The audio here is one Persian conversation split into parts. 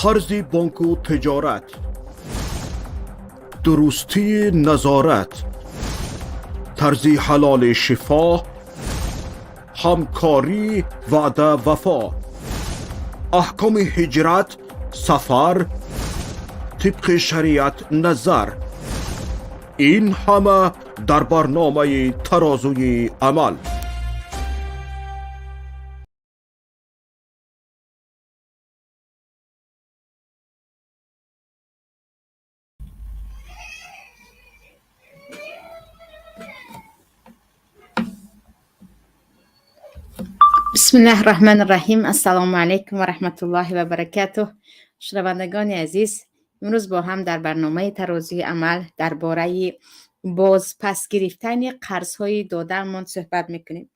قرض بانک و تجارت، درستی نظارت، طرز حلال شفا، همکاری وعده وفا، احکام هجرت، سفر، طبق شریعت نظر، این همه در برنامه ترازوی عمل. بسم الله الرحمن الرحیم. السلام علیکم و رحمت الله و برکاته. شنوندگان عزیز، امروز با هم در برنامه ترازوی عمل درباره باز پس گرفتن قرض‌های داده‌مان صحبت میکنیم.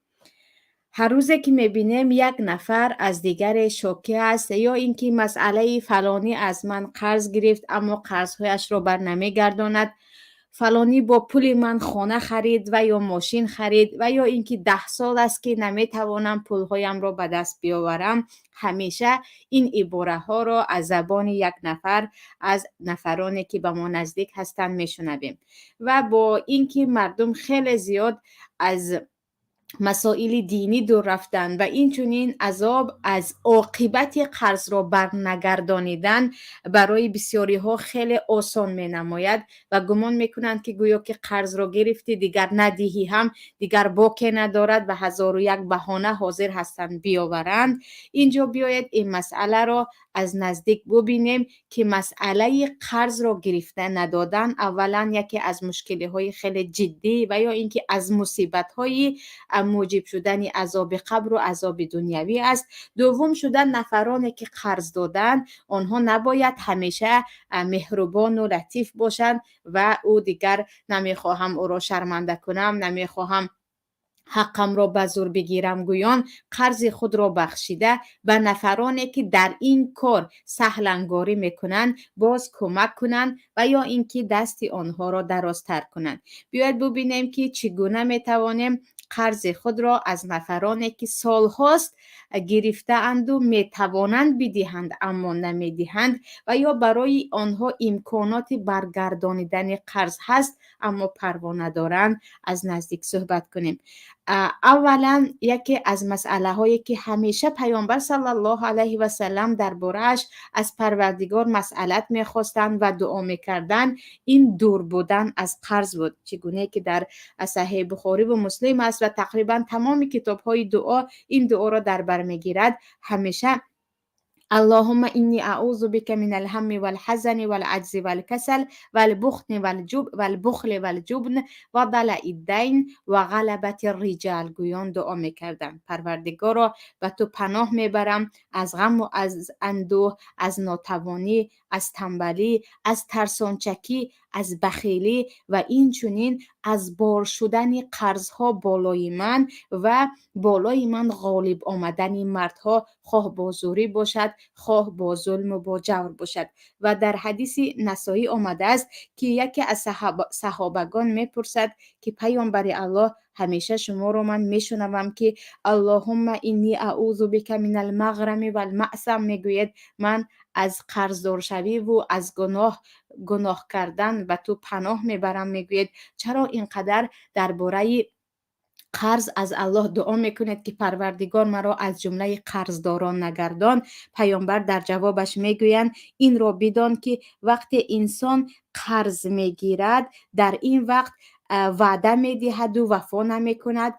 هر روزه که میبینیم یک نفر از دیگر شاکی است، یا اینکه مسئله فلانی از من قرض گرفت اما قرض‌هایش را بر نمیگرداند، فلانی با پول من خانه خرید و یا ماشین خرید، و یا اینکه 10 سال است که نمیتوانم پولهایم را به دست بیاورم، همیشه این عباره ها را از زبان یک نفر از نفرانی که به ما نزدیک هستند میشنویم. و با اینکه مردم خیلی زیاد از مسائل دینی دور رفتن و اینچنین عذاب از عاقبت قرض را برنگردانیدن برای بسیاری ها خیلی آسان می نماید و گمان می کنند که گویا که قرض را گرفتی دیگر ندهی هم دیگر باکی ندارد و هزار و یک بهانه حاضر هستند بیاورند. اینجا بیاید این مسئله را از نزدیک ببینیم که مسئله قرض را گرفته ندادن اولا یکی از مشکلی های خیلی جدی و یا اینکه از مصیبت های موجب شدن عذاب قبر و عذاب دنیوی است. دوم شدن نفرانی که قرض دادن آنها نباید همیشه مهربان و لطیف باشند و او دیگر نمیخواهم او را شرمنده کنم، نمیخواهم حقم را به زور بگیرم گویان قرض خود را بخشیده به نفرانی که در این کار سهلنگاری میکنند باز کمک کنند و یا اینکه دست آنها را درازتر کنند. بیاید ببینیم که چگونه میتوانیم قرض خود را از نفرانی که سالهاست گرفته اند و میتوانند بدهند اما نمیدهند و یا برای آنها امکانات برگردانیدن قرض هست اما پروا ندارند از نزدیک صحبت کنیم. اولا یکی از مسئله هایی که همیشه پیامبر صلی الله علیه و سلم درباره‌اش از پروردگار مسئلت میخواستند و دعا میکردند این دور بودن از قرض بود، چگونه که در صحیح بخاری و مسلم است و تقریبا تمام کتاب های دعا این دعا را در بر میگیرد. همیشه اللهم اینی اعوذ بک من الهم والحزن والعجز والکسل والبخل والجبن و ضلع الدین و غلبت الرجال گویان دعا میکردند پروردگارا به تو پناه میبرم از غم و از اندوه، از ناتوانی، از تنبلی، از ترسانچکی، از بخیلی و اینچنین از بار شدن قرضها بالای من و بالای من غالب آمدن مردها، خواه با زوری باشد خواه با ظلم و با جور باشد. و در حدیث نسائی آمده است که یکی از صحابگان میپرسد که پیامبر الله همیشه شما رو من میشنوم که اللهم اینی اعوذ بک من المغرم والمأثم، میگوید من از قرضدار شوی و از گناه کردن و تو پناه میبرم. میگوید چرا اینقدر درباره قرض از الله دعا میکنید که پروردگار مرا از جمله قرضداران نگردان؟ پیامبر در جوابش میگویند این را بدان که وقتی انسان قرض میگیرد در این وقت وعده میدهد و وفا نمیکند،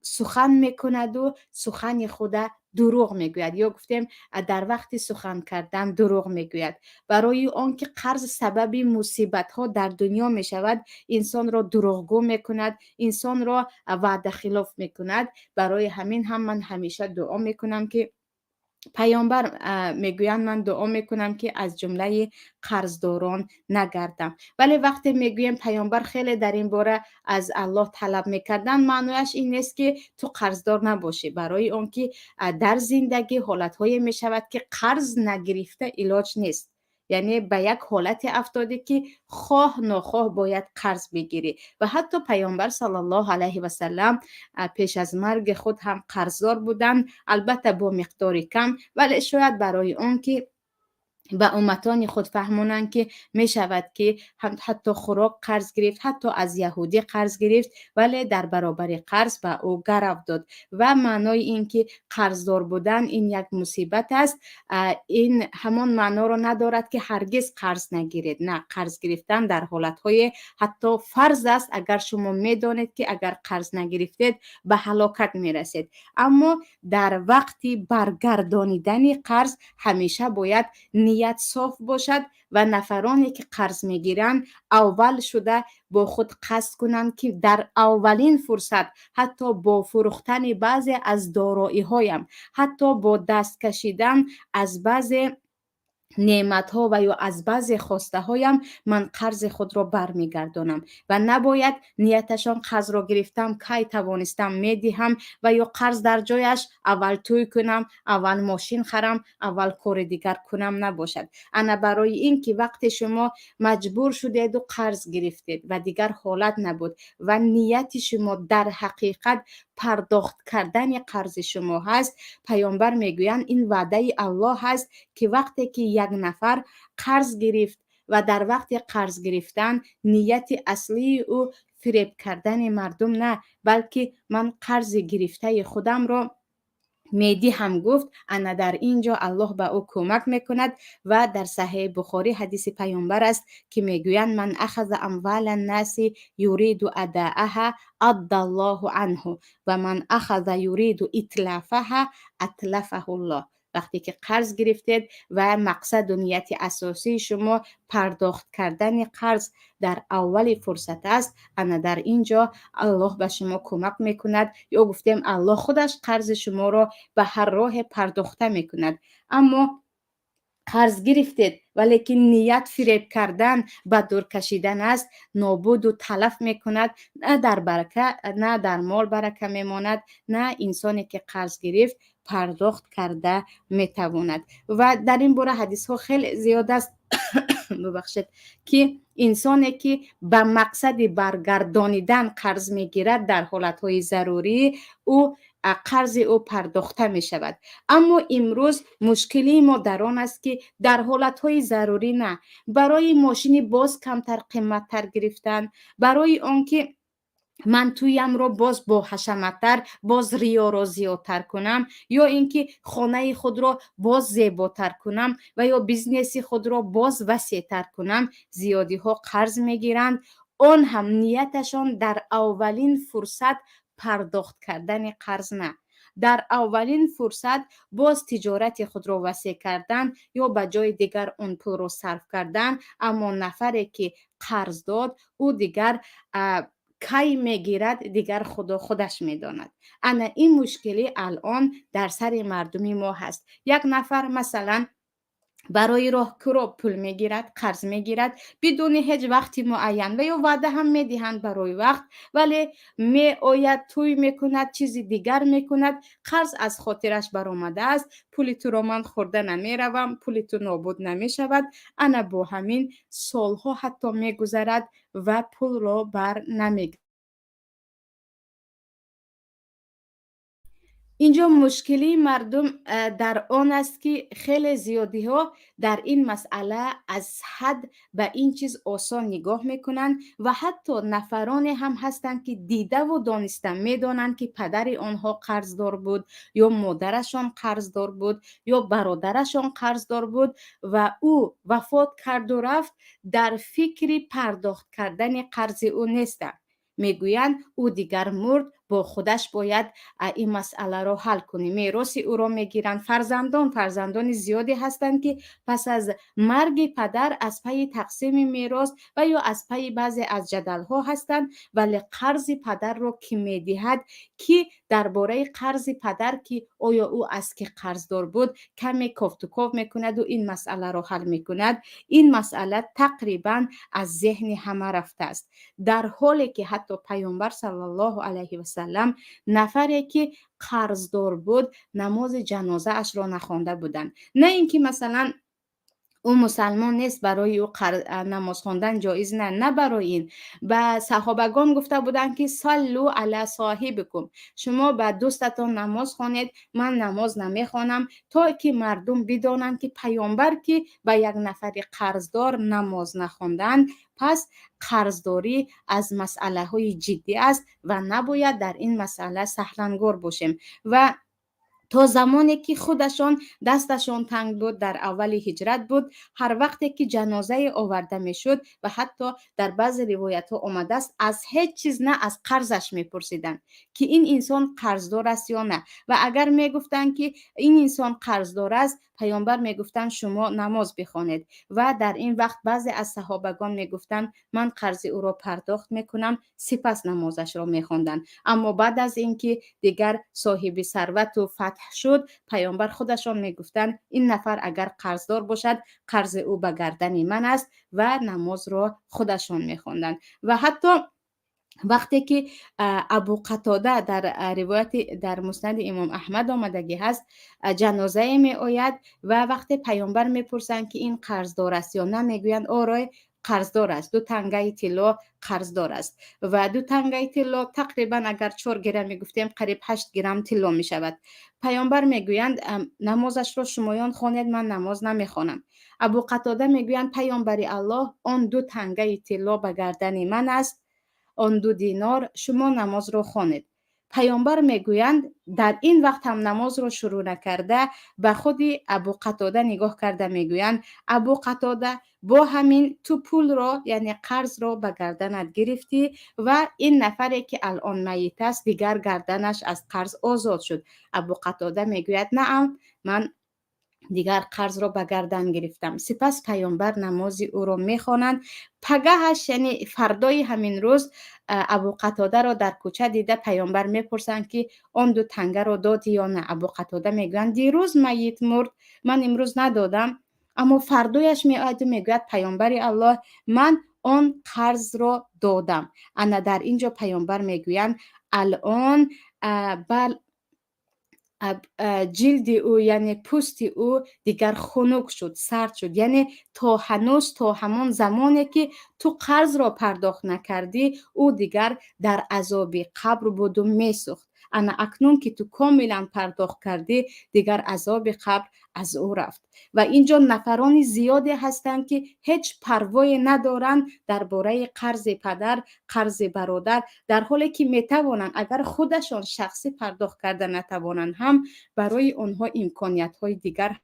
سخن میکند و سخن خود دروغ میگوید، یا گفتیم در وقت سخن کردن دروغ میگوید. برای آنکه قرض سبب مصیبت ها در دنیا میشود انسان را دروغگو میکند، انسان را وعده خلاف میکند. برای همین هم من همیشه دعا میکنم که پیامبر میگویند من دعا میکنم که از جمله قرضداران نگردم. ولی وقتی میگویم پیامبر خیلی در این باره از الله طلب میکردن، معنیش این نیست که تو قرضدار نباشی. برای آنکه در زندگی حالتهای میشود که قرض نگرفته علاج نیست، یعنی به یک حالت افتاده که خواه ناخواه باید قرض بگیری. و حتی پیامبر صلی الله علیه و سلم پیش از مرگ خود هم قرضدار بودند، البته با مقداری کم، ولی شاید برای اون که به امتان خود فهمونند که می شود که حتی خوراک قرض گرفت، حتی از یهودی قرض گرفت، ولی در برابر قرض به او گرو داد. و معنای این که قرضدار بودن این یک مصیبت است، این همان معنا را ندارد که هرگز قرض نگیرید. نه، قرض گرفتن در حالتهای حتی فرض است. اگر شما می دانید که اگر قرض نگرفتید به هلاکت می رسید، اما در وقتی برگردانیدن قرض همیشه باید نیت صاف باشد و نفرانی که قرض میگیرند اول شده با خود قصد کنند که در اولین فرصت حتی با فروختن بعضی از دارایی هایم، حتی با دست کشیدن از بعضی نعمت ها و یا از بعضی خواسته هایم من قرض خود را برمیگردانم و نباید نیتشان قرض را گرفتم کی توانستم میدهم و یا قرض در جایش اول توی کنم، اول ماشین خرم، اول کار دیگر کنم نباشد. انا برای این که وقت شما مجبور شدید و قرض گرفتید و دیگر حالت نبود و نیت شما در حقیقت پرداخت کردن قرض شما هست، پیامبر میگویند این وعده الله هست که وقتی که یک نفر قرض گرفت و در وقت قرض گرفتن نیت اصلی او فریب کردن مردم نه، بلکه من قرض گرفته خودم را میدی هم گفت، انا در اینجا الله به او کمک میکند. و در صحیح بخاری حدیث پیامبر است که میگویند من اخذ اموال الناس یرید اداءها ادى الله عنه و من اخذ یرید اتلافها اتلفه الله. وقتی که قرض گرفتید و مقصد و نیت اساسی شما پرداخت کردن قرض در اول فرصت است، انا در اینجا الله به شما کمک میکند، یا گفتیم الله خودش قرض شما را به هر راه پرداخته میکند. اما قرض گرفتید ولیکن نیت فریب کردن به دور کشیدن است، نابود و تلف میکند. نه در برکه، نه در مال برکه میماند، نه انسانی که قرض گرفت پرداخت کرده میتواند. و در این باره حدیث ها خیلی زیاد است ببخشید که انسانی که به مقصد برگردانیدن قرض میگیرد در حالتهای ضروری او قرض او پرداخته می شود. اما امروز مشکلی ما در آن است که در حالتهای ضروری نه، برای ماشین باز کمتر قیمت تر گرفتن، برای آنکه من تویم رو باز با حشمتر، باز ریا را زیادتر کنم، یا اینکه خانه خود را باز زیباتر کنم و یا بیزنس خود را باز وسیعتر کنم، زیادی ها قرض میگیرند. آن هم نیتشان در اولین فرصت پرداخت کردن قرض نه، در اولین فرصت باز تجارت خود را وسیع کردن یا به جای دیگر اون پول را صرف کردن. اما نفری که قرض داد او دیگر کی میگیرد دیگر خدا خودش میداند. انا این مشکلی الان در سر مردمی ما هست. یک نفر مثلا برای راهکو پول میگیرد، قرض میگیرد بدون هیچ وقتی معین و یا وعده هم میدهند برای وقت، ولی می آید توی میکند، چیزی دیگر میکند، قرض از خاطرش برآمده است، پول تو را من خورده نمیروم، پول تو نابود نمیشود. انا با همین سالها حتی میگذرد و پول را بر نمیگیرد. اینجا مشکلی مردم در آن است که خیلی زیادی ها در این مسئله از حد به این چیز آسان نگاه میکنن و حتی نفرانی هم هستند که دیده و دانسته میدانند که پدر آنها قرضدار بود یا مادرشان قرضدار بود یا برادرشان قرضدار بود و او وفات کرد و رفت، در فکر پرداخت کردن قرض او نیستند. میگویند او دیگر مرد، با خودش باید این مسئله را حل کنیم. میراث او را میگیرند. فرزندان زیادی هستند که پس از مرگ پدر از پی تقسیم میراث و یا از پی بعضی از جدل ها هستند، ولی قرض پدر را که میدهد که درباره قرض پدر که آیا او از که قرضدار بود کمی کفت و کاف میکند و این مسئله را حل میکند. این مسئله تقریبا از ذهن همه رفته است، در حالی که حتی پیامبر صلی الله علیه و سلم نفری که قرضدار بود نماز جنازه اش را نخوانده بودند. نه اینکه مثلا او مسلمان نیست، برای او نماز خواندن جایز نه برای این. و صحابگان گفته بودند که صلوا علی صاحبکم، شما به دوستتان نماز خوانید، من نماز نمیخوانم، تا که مردم بدانند که پیامبر که به یک نفر قرضدار نماز نخواندند، پس قرضداری از مسئله های جدی است و نباید در این مسئله سهلنگار باشیم. و تا زمانی که خودشان دستشان تنگ بود، در اول هجرت بود، هر وقتی که جنازه آورده می شد و حتی در بعض روایت ها آمده است از هیچ چیز نه از قرضش می پرسیدن که این انسان قرضدار است یا نه. و اگر می گفتن که این انسان قرضدار است، پیامبر می گفتن شما نماز بخوانید. و در این وقت بعضی از صحابگان می گفتن من قرض او را پرداخت می کنم، سپس نمازش را می خواندن. اما بعد از اینکه دیگر صاحب ثروت و فتح شد، پیامبر خودشان میگفتند این نفر اگر قرضدار باشد، قرض او به گردن من است، و نماز را خودشان میخواندند. و حتی وقتی که ابو قتاده در روایت در مسند امام احمد آمدگی هست، جنازه می آید و وقتی پیامبر میپرسند که این قرضدار است یا نه، میگویند آره قرضدار است، 2 تنگه طلا قرضدار است. و 2 تنگه طلا تقریبا اگر 4 گرم میگفتیم قریب 8 گرم طلا می شود. پیامبر میگویند نمازش را شمایان خوانید، من نماز نمیخوانم. ابو قتاده میگویند پیامبر الله، آن 2 تنگه طلا به گردن من است، آن 2 دینار، شما نماز را خوانید. پیامبر میگویند در این وقت هم نماز را شروع نکرده، به خود ابو قتاده نگاه کرده میگویند ابو قتاده، با همین تو پول را یعنی قرض را به گردنت گرفتی و این نفری که الان میت است دیگر گردنش از قرض آزاد شد. ابو قتاده میگوید نعم، من دیگر قرض را به گردن گرفتم. سپس پیامبر نماز او را میخوانند. پگهش یعنی فردای همین روز ابو قتاده را در کوچه دیده پیامبر میپرسند که آن 2 تنگه را دادی یا نه. ابو قتاده میگویند دیروز میت مرد، من امروز ندادم. اما فردایش میآید و میگوید پیامبر الله، من آن قرض را دادم. انا در اینجا پیامبر میگویند الان جلد او یعنی پوست او دیگر خنک شد، سرد شد، یعنی تا هنوز تا همان زمانی که تو قرض را پرداخت نکردی او دیگر در عذاب قبر بود و میسوخت. انا اکنون که تو کاملا پرداخت کردی دیگر عذاب قبر از او رفت. و اینجا نفران زیادی هستند که هیچ پروایی ندارند درباره قرض پدر، قرض برادر، در حالی که میتوانند اگر خودشان شخصی پرداخت کرده نتوانند هم برای آنها امکانیت های دیگر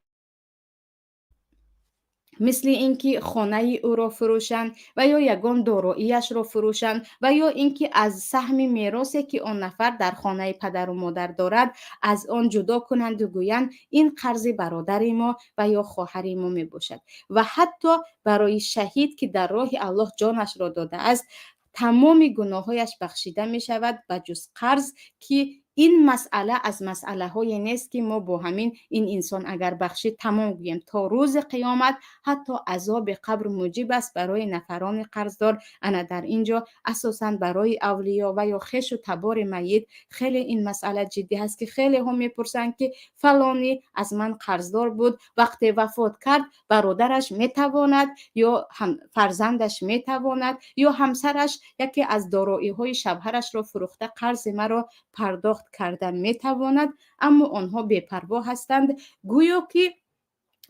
مثل اینکه خانه او را فروشند و یا یگان داراییش را فروشند و یا اینکه از سهم میراثی که آن نفر در خانه پدر و مادر دارد از آن جدا کنند و گویند این قرض برادر ما و یا خواهر ما می باشد. و حتی برای شهید که در راه الله جانش را داده است تمام گناهایش بخشیده می شود بجز قرض، که این مسئله از مسئله های نیست که ما با همین این انسان اگر بخشید تمام گوییم. تا روز قیامت حتی عذاب قبر موجب است برای نفران قرضدار. انا در اینجا اساساً برای اولیا و یا خش و تبار میت خیلی این مسئله جدی هست که خیلی هم میپرسند که فلانی از من قرضدار بود، وقتی وفات کرد برادرش میتواند یا هم فرزندش میتواند یا همسرش یکی از دارایی های شوهرش را فروخته قرض مرا پرداخت کردن میتواند. اما آنها بی‌پروا هستند، گویا که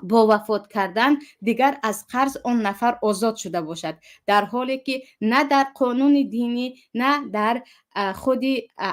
با وفات کردن دیگر از قرض آن نفر آزاد شده باشد، در حالی که نه در قانون دینی نه در خود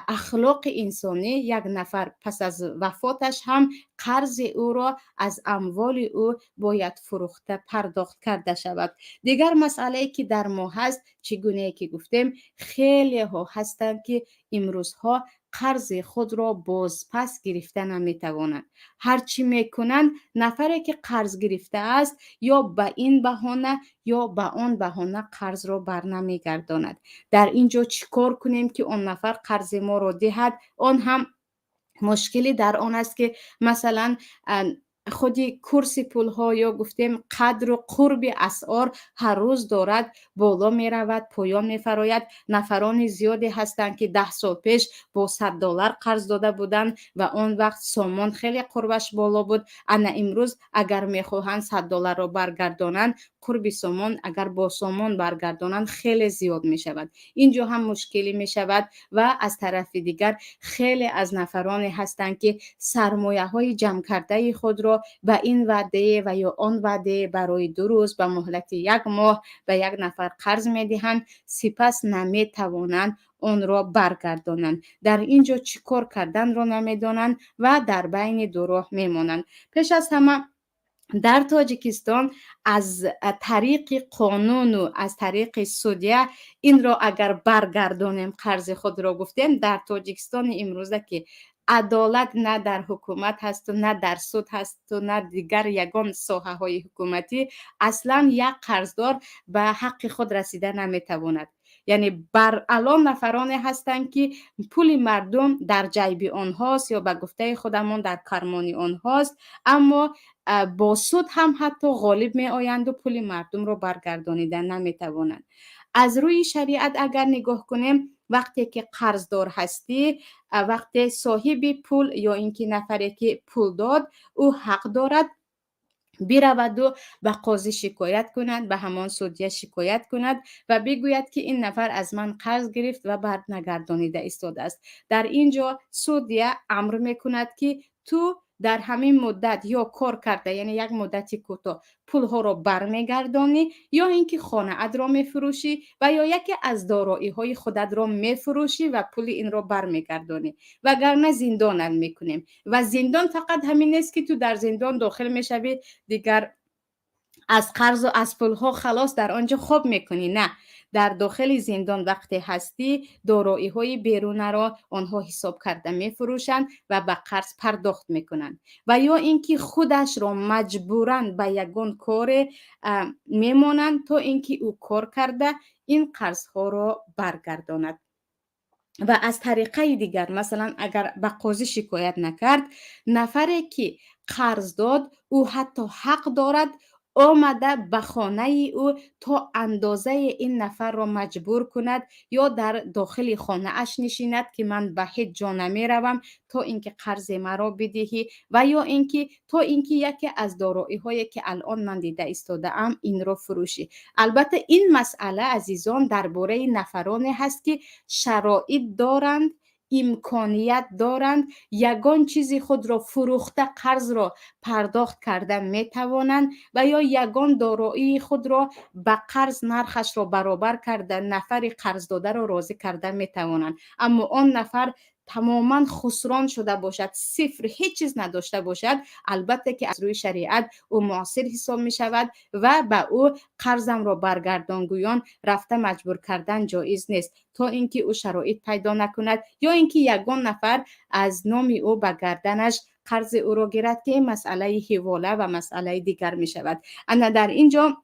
اخلاق انسانی یک نفر پس از وفاتش هم قرض او را از اموال او باید فروخته پرداخت کرده شود. دیگر مسئله که در ما هست چگونه که گفتیم خیلی ها هستند که امروزها قرض خود را باز پس گرفته نمیتوانند. هرچی میکنند نفری که قرض گرفته است یا به این بهانه یا به آن بهانه قرض را برنمیگرداند. در اینجا چیکار کنیم که آن نفر قرض ما را دهد؟ آن هم مشکلی در آن است که مثلا خودی کورس پولها یا گفتیم قدر و قرب اسعار هر روز دارد بالا می رود، پایان می فراید. نفران زیادی هستند که 10 سال پیش با $100 قرض داده بودند و آن وقت سامان خیلی قربش بالا بود. انا امروز اگر می خواهند $100 را برگردانند، قرب سامان اگر با سامان برگردانند خیلی زیاد می شود. اینجا هم مشکلی می شود. و از طرف دیگر خیلی از نفرانی هستند که سرمایه های جمع کرده خود را به این وعده و یا آن وعده برای 2 روز به مهلت 1 ماه به یک نفر قرض می دهند، سپس نمی توانند آن را برگردانند. در اینجا چیکار کردن را نمیدانند و در بین دو راه میمانند. پیش از همه در تاجیکستان از طریق قانون و از طریق سودیه این را اگر برگردانیم قرض خود را گفتیم، در تاجیکستان امروزه که عدالت نه در حکومت هست و نه در سود هست و نه دیگر یگان ساحه های حکومتی، اصلا یک قرضدار به حق خود رسیده نمیتواند. یعنی بر الان نفرانی هستند که پول مردم در جیب آنهاست یا به گفته خودمان در کرمان آنهاست، اما با سود هم حتی غالب می آیند و پول مردم رو برگردانیدن نمی توانند. از روی شریعت اگر نگاه کنیم، وقتی که قرضدار هستی، وقتی صاحب پول یا اینکه نفری که پول داد او حق دارد برود و به قاضی شکایت کند، به همان سودیه شکایت کند و بگوید که این نفر از من قرض گرفت و بعد نگردانیده ایستاده است. در اینجا سودیه امر میکند که تو در همین مدت یا کار کرده، یعنی یک مدتی کوتاه پول ها را برمیگردانی یا اینکه خانه ات را میفروشی و یا یکی از دارایی های خودت را میفروشی و پول این را برمیگردانی، وگرنه زندان میکنیم. و زندان فقط همین نیست که تو در زندان داخل میشوی دیگر از قرض و از پولها خلاص در آنجا خوب میکنی، نه، در داخل زندان وقتی هستی دارایی های بیرون را آنها حساب کرده میفروشند و به قرض پرداخت میکنند و یا اینکه خودش را مجبورند به یگان کار میمانند تا اینکه او کار کرده این قرض ها را برگرداند. و از طریقه دیگر مثلا اگر به قاضی شکایت نکرد، نفری که قرض داد او حتی حق دارد آمده به خانه او تا اندازه این نفر را مجبور کند یا در داخل خانه اش نشیند که من به هیچ جا نمی روم تا اینکه قرض مرا بدهی و یا اینکه تا اینکه یکی از دارایی هایی که الان من دیده ایستاده ام این را فروشی. البته این مسئله عزیزان درباره نفرانی هست که شرایط دارند، امکانیت دارند، یگان چیزی خود را فروخته قرض را پرداخت کرده می توانند و یا یگان دارایی خود را به قرض نرخش را برابر کرده نفر قرض داده را راضی کرده می توانند. اما آن نفر تماما خسران شده باشد، صفر، هیچ چیز نداشته باشد، البته که از روی شریعت او معاصر حساب می شود و به او قرضم را برگردان گویان رفته مجبور کردن جایز نیست تا اینکه او شرایط پیدا نکند یا اینکه یگان نفر از نام او به گردنش قرض او را گیرد که مسئله حواله و مسئله دیگر می شود. انا در اینجا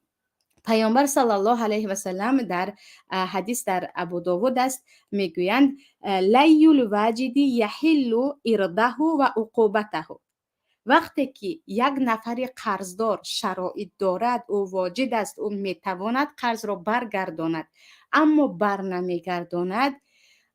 پیامبر صلی الله علیه و سلم در حدیث در ابو داود است میگویند لی الواجد یحل ارده و عقوبته. وقتی که یک نفر قرضدار شرایط دارد او واجد است، او میتواند قرض را برگرداند اما بر نمیگرداند،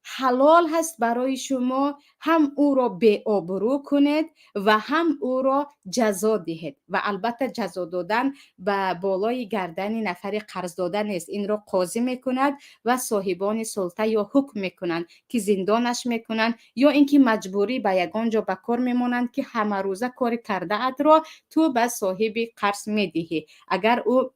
حلال هست برای شما هم او را به آبرو کنید و هم او را جزا دهید. و البته جزا دادن به بالای گردن نفر قرض داده نیست، این را قاضی میکند و صاحبان سلطه یا حکم میکنند که زندانش میکنند یا اینکه مجبوری به یگان جا به کار میمانند که همه روزه کار کرده ات را تو به صاحب قرض میدهی. اگر او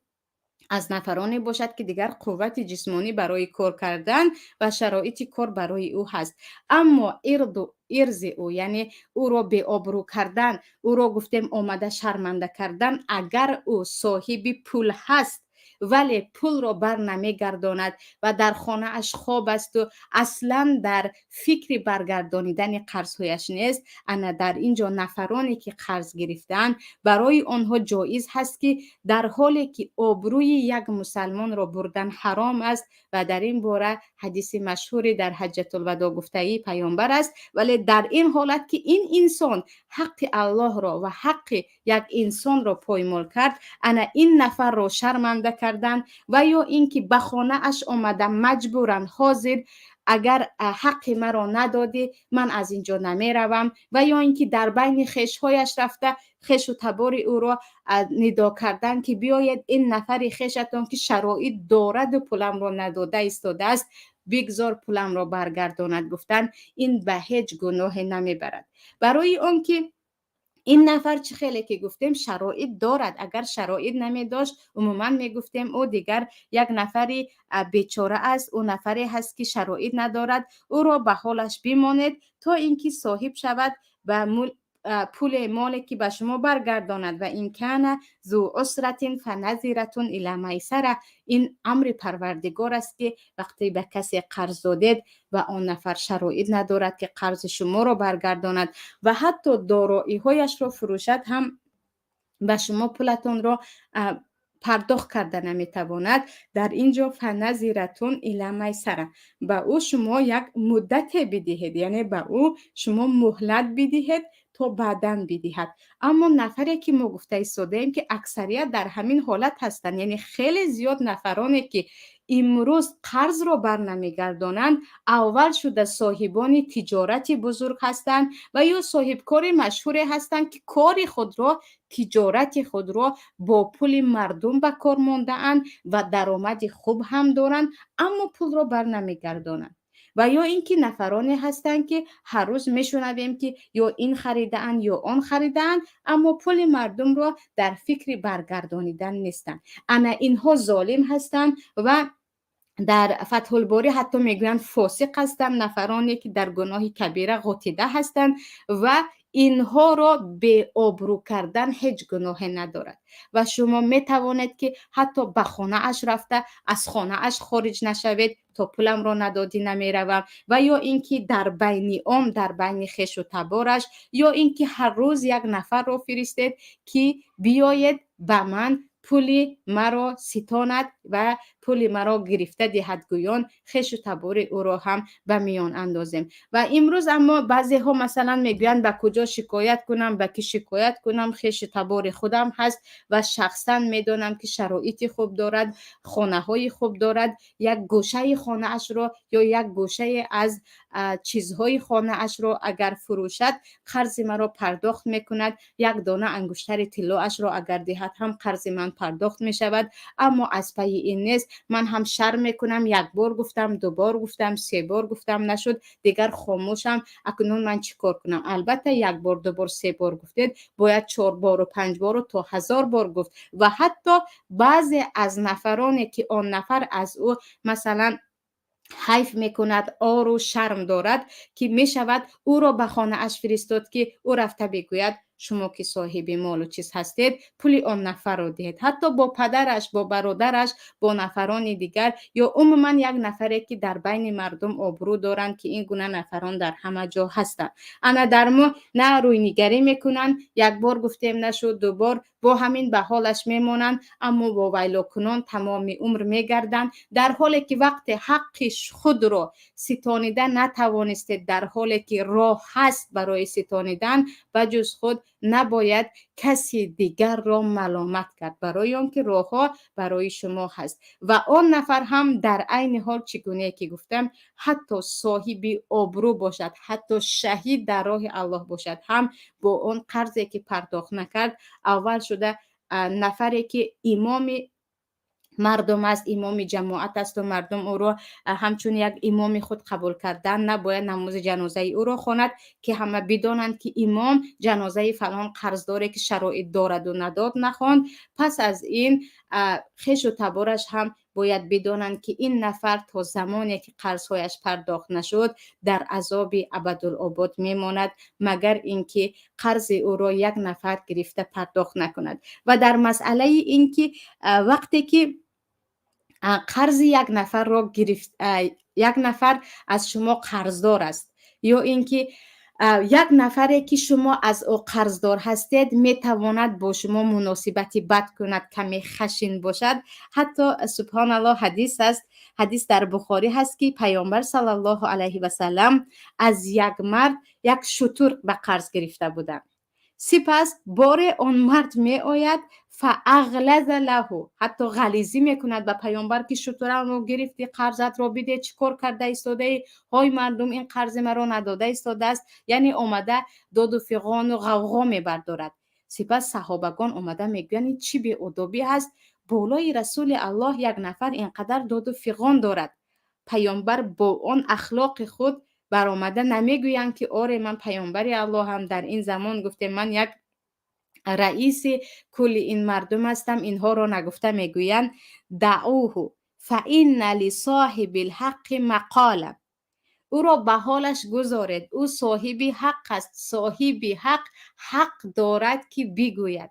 از نفرانی باشد که دیگر قوت جسمانی برای کار کردن و شرایط کار برای او هست، اما ارز او یعنی او را به آبرو کردن، او را گفتیم آمده شرمنده کردن، اگر او صاحب پول هست ولی پول را بر نمیگرداند و در خانه اش خواب است و اصلا در فکر برگردانیدن قرضهایش نیست، انا در اینجا نفرانی که قرض گرفتن برای آنها جایز هست که در حالی که آبروی یک مسلمان را بردن حرام است و در این باره حدیث مشهوری در حجة الوداع گفته پیامبر است، ولی در این حالت که این انسان حق الله را و حق یک انسان را پایمال کرد، انا این نفر را شرمنده کردن و یا اینکه به خانه اش آمده مجبورن حاضر اگر حق مرا ندادی من از اینجا نمی روم، و یا اینکه در بین خیشهایش رفته خیش و تبار او را ندا کردن که بیاید این نفر خیشتان که شرایط دارد و پولم را نداده ایستاده است بگذار پولم را برگرداند، گفتن این به هیچ گناه نمیبرد. برای اون که این نفر چه خیلی که گفتیم شرایط دارد، اگر شرایط نمی داشت عموما می گفتیم او دیگر یک نفری بیچاره است، او نفری هست که شرایط ندارد، او را به حالش بمانید تا اینکه صاحب شود و پول مالی که به شما برگرداند و این کنه ذو عسرت فنظرة الی میسره. این امر پروردگار است که وقتی به کسی قرض دادید و آن نفر شرایط ندارد که قرض شما را برگرداند و حتی دارایی هایش را فروشد هم به شما پولتون را پرداخت کرده نمیتواند، در اینجا فنظرتون الی میسره، به او شما یک مدت بدهید، یعنی به او شما مهلت بدهید تا بعداً بدهد. اما نفری که ما گفته ایستاده ایم که اکثریت در همین حالت هستند، یعنی خیلی زیاد نفرانی که امروز قرض را بر نمیگردانند اول شده صاحبان تجارت بزرگ هستند و یا صاحب کار مشهور هستند که کار خود را تجارت خود را با پول مردم به کار مانده اند و درآمد خوب هم دارند اما پول را بر نمیگردانند. و یا اینکه نفرانی هستند که هر روز میشنویم که یا این خریدن یا آن خریدن اما پول مردم را در فکر برگردانیدن نیستند. انا اینها ظالم هستند و در فتح الباری حتی میگویند فاسق هستند، نفرانی که در گناه کبیره غوطیده هستند و اینها را به آبرو کردن هیچ گناه ندارد و شما می توانید که حتی به خانه اش رفته از خانه اش خارج نشوید تا پولم را ندادی نمی روم، و یا اینکه در بین در بین خیش و تبارش یا اینکه هر روز یک نفر را فرستید که بیاید به من پولی مرا ستاند و پولی مرا گرفته دهد، گویان خیش و تبار او را هم به میان اندازیم. و امروز اما بعضی ها مثلا میگویند به کجا شکایت کنم، به کی شکایت کنم، خیش و تبار خودم هست و شخصا میدانم که شرایط خوب دارد، خانه های خوب دارد، یک گوشه خانه اش را یا یک گوشه از چیزهای خانه اش را اگر فروشد قرض مرا پرداخت میکند، یک دانه انگشتر طلا اش را اگر دهد هم قرض من پرداخت می شود. اما از پی این نیست، من هم شرم میکنم، یک بار گفتم، دو بار گفتم، سه بار گفتم نشد، دیگر خاموشم. اکنون من چیکار کنم؟ البته یک بار، دو بار، سه بار گفتید، باید 4 بار و 5 بار و تا 1000 بار گفت. و حتی بعضی از نفرانی که آن نفر از او مثلا حیف میکند، آر و شرم دارد که میشود او را به خانه اش فرستاد که او رفته بگوید شما که صاحب مال و چیز هستید پولی آن نفر رو دهید، حتی با پدرش، با برادرش، با نفران دیگر، یا عموما یک نفری که در بین مردم آبرو دارند که این گونه نفران در همه جا هستند. انا در ما نه روی نگری میکنن، یک بار گفتیم نشد، دو بار، با همین به حالش میمونن، اما با ویلا کنان تمام عمر میگردن، در حالی که وقت حقش خود را ستانیدن نتوانستید، در حالی که راه هست برای ستانیدن و جز خود نباید کسی دیگر را ملامت کرد، برای آنکه راه ها برای شما هست. و آن نفر هم در عین حال چگونه که گفتم حتی صاحب آبرو باشد، حتی شهید در راه الله باشد، هم با اون قرضی که پرداخت نکرد اول شده نفری که امام مردم است، امام جماعت است و مردم او را همچون یک امام خود قبول کردن، نباید نماز جنازه او را خواند که همه بدانند که امام جنازه فلان قرضداری که شرایط دارد و نداد نخواند. پس از این خیش و تبارش هم باید بدانند که این نفر تا زمانی که قرضهایش پرداخت نشد در عذاب ابدالآباد میماند، مگر اینکه قرض او را یک نفر گرفته پرداخت نکند. و در مسئله این که وقتی که قرض یک نفر را گرفت، یک نفر از شما قرضدار است، یا اینکه یک نفری که شما از او قرضدار هستید میتواند با شما مناسبتی بد کند، کمی خشن باشد. حتی سبحان الله حدیث است، حدیث در بخاری هست که پیامبر صلی الله علیه و سلم از یک مرد یک شتر به قرض گرفته بودند. سپس بار آن مرد می آید فاغلظ له، حتی غلیظی میکند به پیامبر که شترم رو گرفتی، قرضت رو بده، چیکار کرده ایستاده، های مردم این قرض مرا نداده ایستاده است، یعنی آمده داد و فغان و غوغا میبردارد. سپس صحابگان آمده میگویند چی به ادبی هست، بالای رسول الله یک نفر اینقدر داد و فغان دارد. پیامبر با آن اخلاق خود برآمده نمیگویند که آره من پیامبر الله هم در این زمان گفته من یک رئیس کل این مردم هستم، اینها را نگفته، میگویند دعوه فإن لصاحب الحق مقالا، او را به حالش گذارید، او صاحب حق است، صاحب حق دارد که بگوید.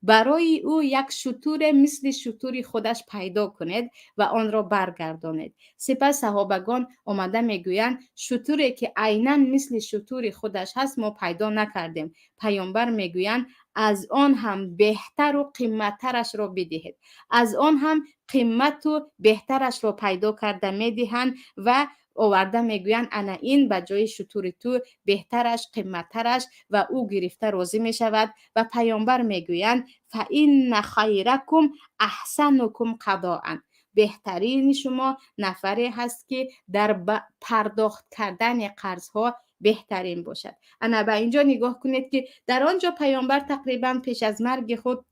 برای او یک شتور مثل شتور خودش پیدا کنید و آن را برگردانید. سپس صحابگان آمده میگویند شتوری که عیناً مثل شتور خودش هست ما پیدا نکردیم. پیامبر میگویند از آن هم بهتر و قیمترش را بدهید. از آن هم قیمت و بهترش را پیدا کرده میدهند و آورده میگویند انا این به جای شتور تو بهترش، قیمترش، و او گرفته راضی می شود. و پیامبر میگویند فإن خیرکم احسنکم قضاء، بهترین شما نفری هست که در پرداخت کردن قرض ها بهترین باشد. انا به اینجا نگاه کنید که در آنجا پیامبر تقریبا پیش از مرگ خود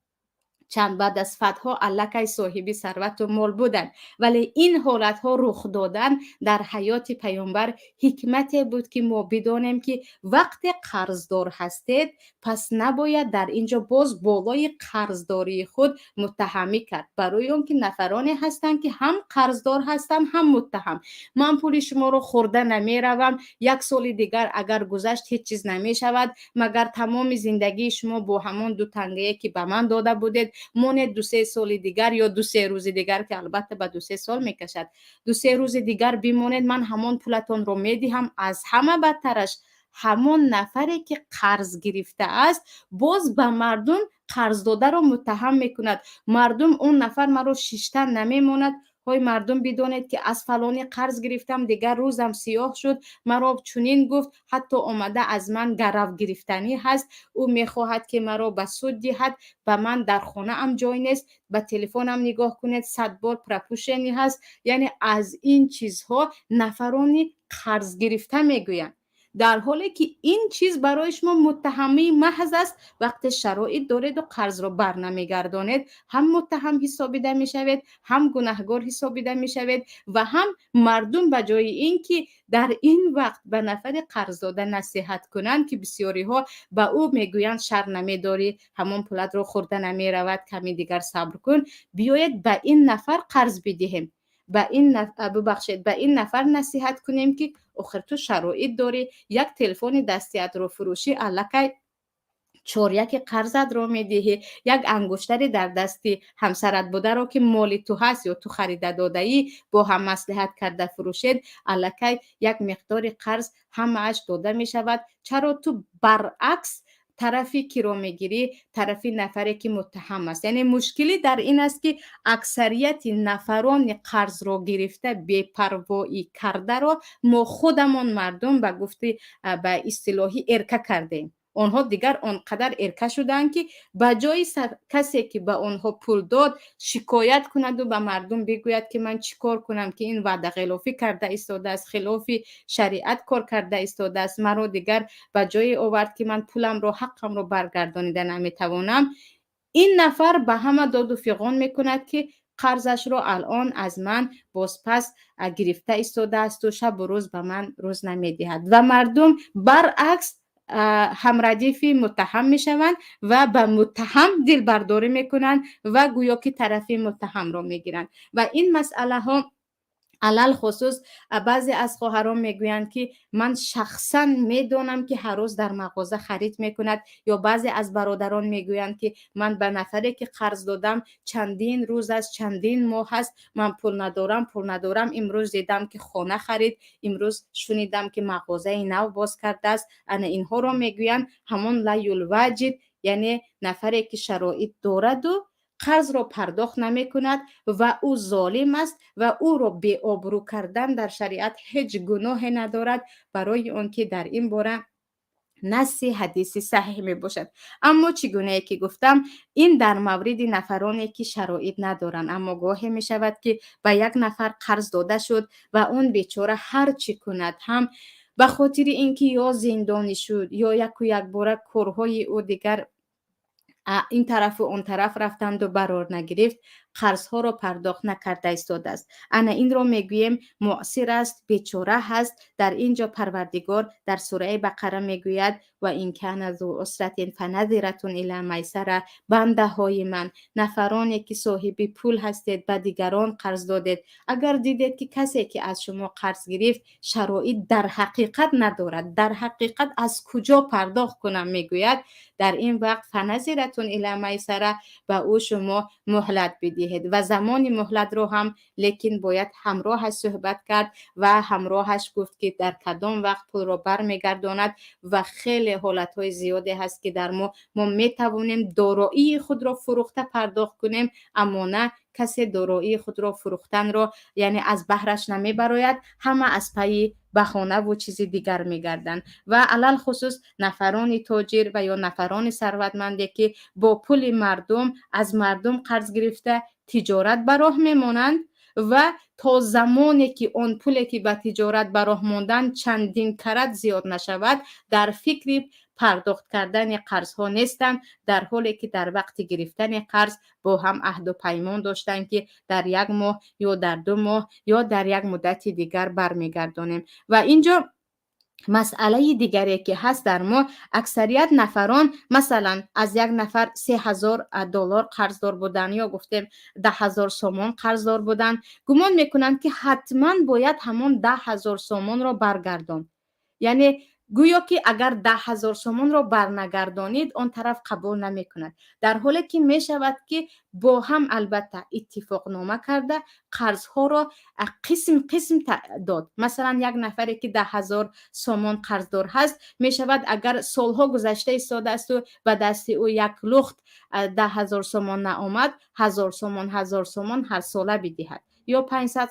چند بعد از فتحها الکی صاحبی ثروت و مال بودند، ولی این حالت ها رخ دادن در حیات پیامبر حکمتی بود که ما بدانیم که وقت قرضدار هستید پس نباید در اینجا باز بالای قرضداری خود متهمی کرد، برای اون که نفرانی هستند که هم قرضدار هستند هم متهم. من پول شما رو خورده نمی روم، یک سال دیگر اگر گذشت هیچ چیز نمی شود مگر تمام زندگی شما با همان دو تنگه که به من داده بودید مونید 2-3 سال دیگر یا 2-3 روز دیگر، که البته به 2-3 سال میکشد، 2-3 روز دیگر بمونید من همون پولتون رو میدهم. از همه بدترش همون نفری که قرض گرفته است باز به مردم قرض داده رو متهم میکند. مردم اون نفر مرا شیشتن نمیماند، های مردم بدونید که از فلانی قرض گرفتم دیگر روزم سیاه شد، مرا چنین گفت، حتی آمده از من گرو گرفتنی هست، او میخواهد که مرا به سود دهد، به من در خانه ام جای نیست، به تلفنم نگاه کنید 100 بار پرپوشنی هست. یعنی از این چیزها نفرانی قرض گرفته میگویند، در حالی که این چیز برای شما متهمی محض است. وقت شرایط دارید و قرض را بر نمیگردانید هم متهم حسابیده میشوید، هم گناهگار حسابیده میشوید و هم مردم به جای اینکه در این وقت به نفر قرض داده نصیحت کنند که بسیاری ها به او میگویند شر نمیداری، همون پولت رو خورده نمیرود، کمی دیگر صبر کن، بیایید به این نفر قرض بدهیم، به این نفر نصیحت کنیم که آخر تو شرایط داری، یک تلفن دستیت رو فروشی الکی 4 قرضت رو میدهی، یک انگشتری در دستی همسرت بوده رو که مال تو هست یا تو خریده داده ای با هم مصلحت کرده فروشید، الکی یک مقدار قرض همه‌اش داده می شود. چرا تو برعکس طرفی که رو میگیری طرفی نفری که متهم است. یعنی مشکلی در این است که اکثریت نفران قرض رو گرفته بی‌پروایی کرده رو ما خودمون مردم به گفته به اصطلاحی ارکه کردیم. آنها دیگر آنقدر ارکه شدند که به جای کسی که به آنها پول داد شکایت کند و به مردم بگوید که من چیکار کنم که این وعده خلافی کرده ایستاده است، خلاف شریعت کار کرده ایستاده است، مرا دیگر به جای آورد که من پولم رو حقم رو برگردانیده نمیتوانم، این نفر به همه داد و فغان میکند که قرضش رو الان از من بازپس گرفته ایستاده است و شب و روز به من روز نمیدهد و مردم برعکس هم ردیفی متهم میشوند و به متهم دل برداری میکنند و گویا که طرفی متهم رو میگیرند و این مسئله ها علل خصوص بعضی از خواهران میگویند که من شخصا میدونم که هر روز در مغازه خرید میکند، یا بعضی از برادران میگویند که من به نفری که قرض دادم چندین روز است، چندین ماه است، من پول ندارم، امروز دیدم که خانه خرید، امروز شنیدم که مغازه نو باز کرده است. انا اینها رو میگویند همون لیل واجد، یعنی نفری که شرایط دارد و قرض را پرداخت نمی کند و او ظالم است و او را بی آبرو کردن در شریعت هیچ گناهی ندارد، برای اون که در این باره نص حدیثی صحیح می باشد. اما چگونه که گفتم، این در مورد نفرانی که شرایط ندارند، اما گاهی می شود که به یک نفر قرض داده شد و اون بیچاره هر چی کند هم به خاطر اینکه یا زندانی شد یا یک باره کارهای او دیگر این طرف و اون طرف رفتند و برار نگرفت، قرضها را پرداخت نکرده ایستاده است. انا این را میگوییم معسر است، بیچاره هست. در اینجا پروردگار در سوره بقره میگوید و این کان ذو عسرة فنظرة الی میسره، بنده های من، نفرانی که صاحب پول هستید به دیگران قرض دادید، اگر دیدید که کسی که از شما قرض گرفت شرایط در حقیقت ندارد، در حقیقت از کجا پرداخت کنم، میگوید در این وقت فنظرة الی میسره، به او شما مهلت بدهید و زمان مهلت رو هم لیکن باید همراهش صحبت کرد و همراهش گفت که در کدام وقت پول رو برمیگرداند. و خیلی حالتهای زیادی هست که در ما میتوانیم دارایی خود را فروخته پرداخت کنیم، اما نه، کسی دارایی خود را فروختن را یعنی از بهرش نمی براید، همه از پی بهانه و چیزی دیگر میگردن. و علل خصوص نفران تاجر و یا نفران ثروتمندی که با پول مردم از مردم قرض گرفته تجارت به راه میمانند و تا زمانی که اون پولی که به تجارت به راه ماندن چندین کرات زیاد نشود در فکر پرداخت کردن قرض ها نیستند، در حالی که در وقت گرفتن قرض با هم عهد و پیمان داشتن که در یک ماه یا در 2 ماه یا در یک مدت دیگر برمیگردانیم. و اینجا مسئله دیگری که هست، در ما اکثریت نفران مثلا از یک نفر $3000 قرضدار بودن یا گفتیم 10,000 سومان قرضدار بودن، گمان میکنند که حتما باید همون 10,000 سومان را برگردان، یعنی گویا که اگر 10,000 سومان را برنگردانید اون طرف قبول نمی کند، در حالی که می شود که با هم البته اتفاق نامه کرده قرض ها را قسم قسم داد. مثلا یک نفری که 10,000 سومان قرضدار هست، می شود اگر سالها گذشته ایستاده است و به دست او یک لخت 10,000 سومان نآمد، 1,000 سومان هر ساله بدهد یا 500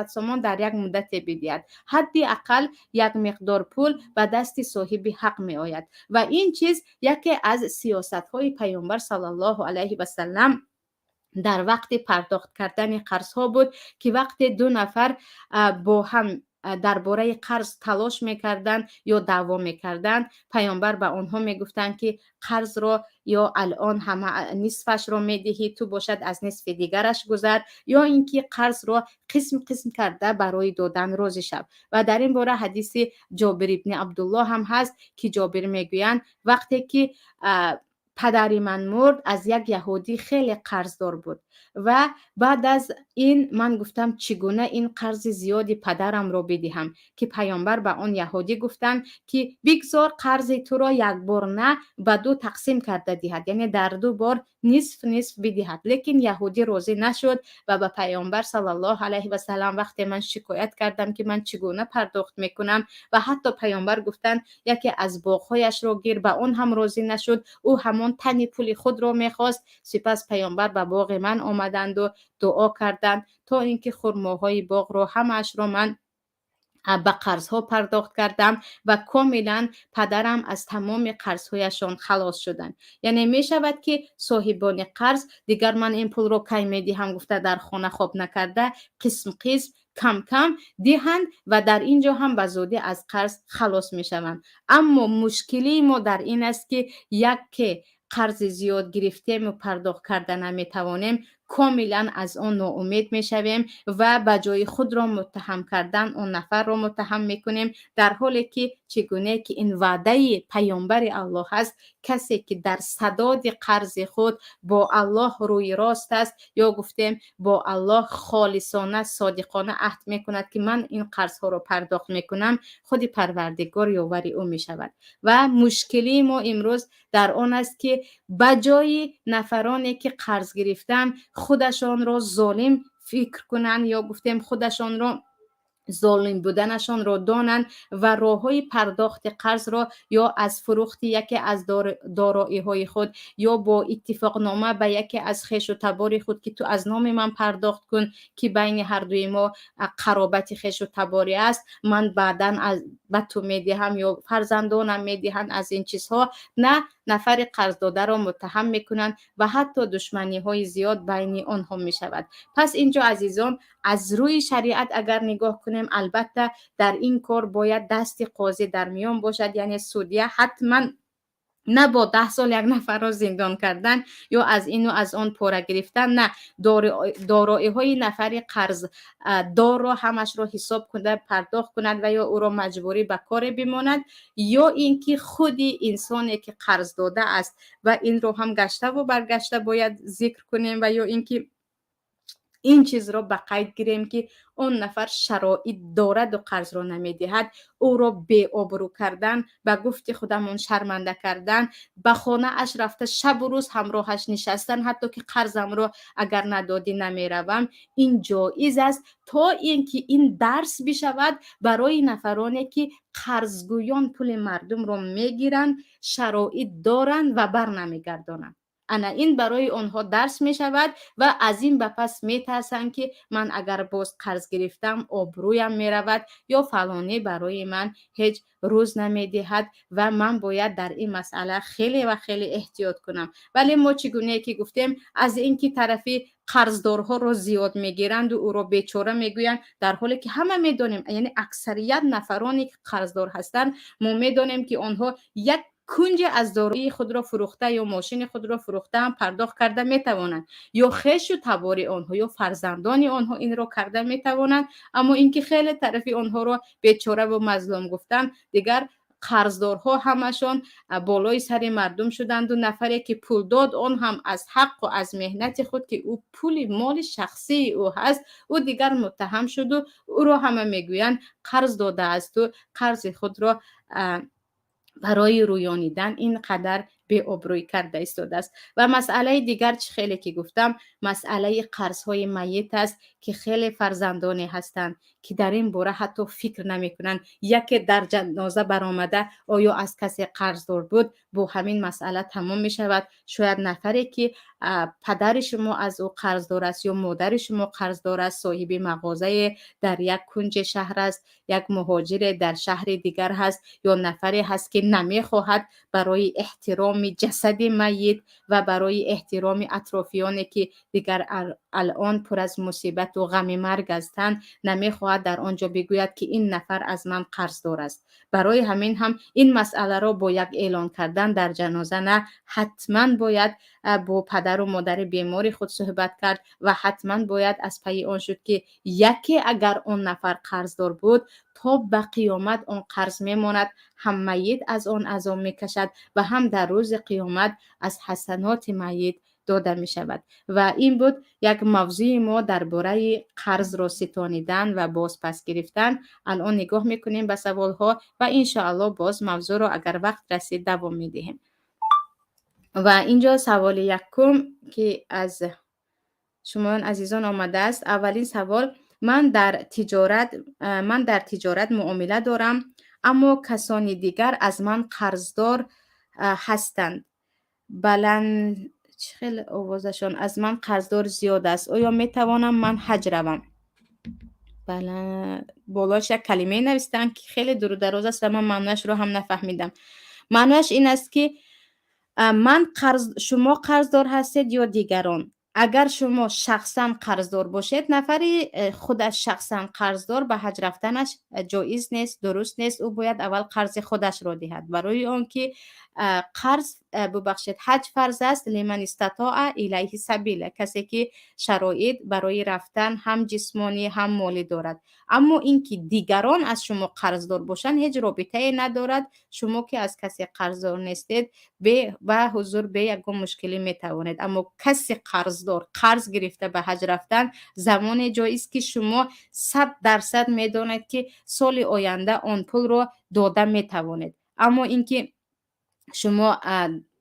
سومان در یک مدت بدهد، حدی اقل یک مقدار پول به دست صاحب حق می آید. و این چیز یکی از سیاست های پیامبر صلی الله علیه و سلم در وقت پرداخت کردن قرض ها بود که وقت 2 نفر با هم درباره قرض تلاش میکردن یا دعوا میکردن، پیامبر به آنها میگفتند که قرض را یا الان همه نصفش را میدهی، تو باشد از نصف دیگرش گذر، یا اینکه قرض را قسم قسم کرده برای دادن روز شب. و در این باره حدیث جابر ابن عبدالله هم هست که جابر میگویند وقتی که پدری من مرد از یک یهودی خیلی قرضدار بود و بعد از این من گفتم چگونه این قرض زیادی پدرم را بدهم، که پیامبر به آن یهودی گفتند که بگذار قرض تو را یک بار نه به 2 تقسیم کرده دهد، یعنی در 2 بار نصف نصف بدهد. لیکن یهودی راضی نشد و به پیامبر صلی الله علیه و سلم وقتی من شکایت کردم که من چگونه پرداخت میکنم و حتی پیامبر گفتند یکی از باغ‌هایش را گیر، به اون هم راضی نشد، او همون تن پول خود را میخواست. سپس پیامبر به باغ من آمدند و دعا کردند تا اینکه خرماهای باغ را همش را من به قرضها پرداخت کردم و کاملا پدرم از تمام قرضهایشان خلاص شدند. یعنی می شود که صاحبان قرض دیگر من این پول رو کی میدهم گفته در خانه خواب نکرده، قسم قسم کم کم دهند و در اینجا هم به زودی از قرض خلاص می شوند. اما مشکلی ما در این است که یک که قرض زیاد گرفتیم و پرداخت کرده نمی توانیم، کاملا از آن ناامید میشویم و به جای خود را متهم کردن اون نفر را متهم میکنیم، در حالی که چگونه که این وعده پیامبر الله است، کسی که در سداد قرض خود با الله روی راست است یا گفتیم با الله خالصانه صادقانه عهد میکند که من این قرض ها را پرداخت میکنم، خود پروردگار یاور او میشود. و مشکلی ما امروز در آن است که بجای نفرانی که قرض گرفتن خودشان را ظالم فکر کنند یا گفتیم خودشان را ظالم بودنشان را دانند و راههای پرداخت قرض را یا از فروخت یکی از دارایی های خود یا با اتفاق نامه به یکی از خویش و تبار خود که تو از نام من پرداخت کن که بین هر دوی ما قرابت خویش و تباری است، من بعداً به تو میدهم یا فرزندانم میدهند از این چیزها، نه نفر قرض داده را متهم میکنند و حتی دشمنی های زیاد بین آنها میشود. پس اینجا عزیزان از روی شریعت اگر نگاه کنیم، البته در این کار باید دست قاضی در میان باشد، یعنی سودیه حتما نه با 10 سال یک نفر را زندان کردن یا از این و از آن پاره گرفتن، نه دارایی های نفر قرض دار را همش را حساب کنده پرداخت کند و یا او را مجبوری به کار بماند، یا اینکه خودی انسانی که قرض داده است و این رو هم گشته و برگشته باید ذکر کنیم، و یا اینکه این چیز را به قید گیریم که اون نفر شرایط دارد و قرض را نمیدهد، او را بی آبرو کردن، به گفت خودمون شرمنده کردن، به خانه اش رفته شب و روز همراهش نشستن، حتی که قرضم را اگر ندادی نمیروم، این جایز است تا اینکه این درس بشود برای نفرانی که قرضگویان پول مردم را میگیرند، شرایط دارند و بر نمیگردانند. انا این برای آنها درس می شود و از این به پس می ترسند که من اگر باز قرض گرفتم آبرویم می رود یا فلانی برای من هیچ روز نمی دهد و من باید در این مسئله خیلی و خیلی احتیاط کنم. ولی ما چگونه که گفتیم از اینکه طرفی قرضدارها رو زیاد میگیرند و او رو بیچاره میگویند، در حالی که همه میدونیم، یعنی اکثریت نفرانی که قرضدار هستند ما میدونیم که آنها یک کنج از دارایی خود را فروخته یا ماشین خود را فروخته هم پرداخت کرده میتوانند، یا خویش و تبار آنها یا فرزندان آنها این را کرده میتوانند، اما اینکه خیلی طرفی آنها را بیچاره و مظلوم گفتن، دیگر قرضدارها همشان بالای سر مردم شدند و نفری که پول داد آن هم از حق و از مهنت خود که او پول مال شخصی او هست، او دیگر متهم شد و او را همه میگویند قرض داده است و قرض خود را برای رویانیدن اینقدر به آبرویی کرده ایستاده است. و مسئله دیگر چه خیلی که گفتم، مسئله قرض‌های میت است که خیلی فرزندانی هستند که در این باره حتی فکر نمی کنند. یکی در جنازه برآمده آیا از کسی قرضدار بود، با همین مسئله تمام می شود. شاید نفری که پدر شما از او قرضدار است یا مادر شما قرضدار است، صاحب مغازه در یک کنج شهر است، یک مهاجر در شهر دیگر هست، یا نفری هست که نمی خواهد برای احترام جسد میت و برای احترام اطرافیانی که دیگر الان پر از مصیبت و غم مرگ هستند، نمیخواهد در آنجا بگوید که این نفر از من قرضدار است. برای همین هم این مسئله را با یک اعلان کردن در جنازه نه، حتما باید با پدر و مادر بیماری خود صحبت کرد و حتما باید از پی آن شد که یکی اگر اون نفر قرضدار بود تا به قیامت اون قرض میماند، هم میت از آن عذاب میکشد و هم در روز قیامت از حسنات میت داده می شود. و این بود یک موضوع ما درباره قرض را ستانیدن و باز پس گرفتن. الان نگاه میکنیم به سوال ها و انشاءالله باز موضوع را اگر وقت رسید دوام میدهیم. و اینجا سوال یکم که از شما عزیزان آمده است. اولین سوال: من در تجارت معامله دارم، اما کسانی دیگر از من قرضدار هستند. بلند خیلی آوازشان از من قرضدار زیاد است. آیا می توانم من حج روم؟ بالاش یک کلمه نوشتن که خیلی دور و دراز است و من معنیش رو هم نفهمیدم. معنیش این است که شما قرضدار هستید یا دیگران. اگر شما شخصا قرضدار باشید، نفری خودش شخصا قرضدار به حج رفتنش جایز نیست، درست نیست. او باید اول قرض خودش را دهد. برای آنکه قرض ببخشید حج فرض است لمن استطاع الیه سبیل، کسی که شرایط برای رفتن هم جسمانی هم مالی دارد. اما اینکه دیگران از شما قرضدار باشند هیچ رابطه ندارد. شما که از کسی قرضدار نیستید به حضور به یگان مشکلی میتوانید. اما کسی قرضدار قرض گرفته به حج رفتن زمان جایی است که شما 100% میدانید که سال آینده آن پول رو داده میتوانید. اما اینکه شما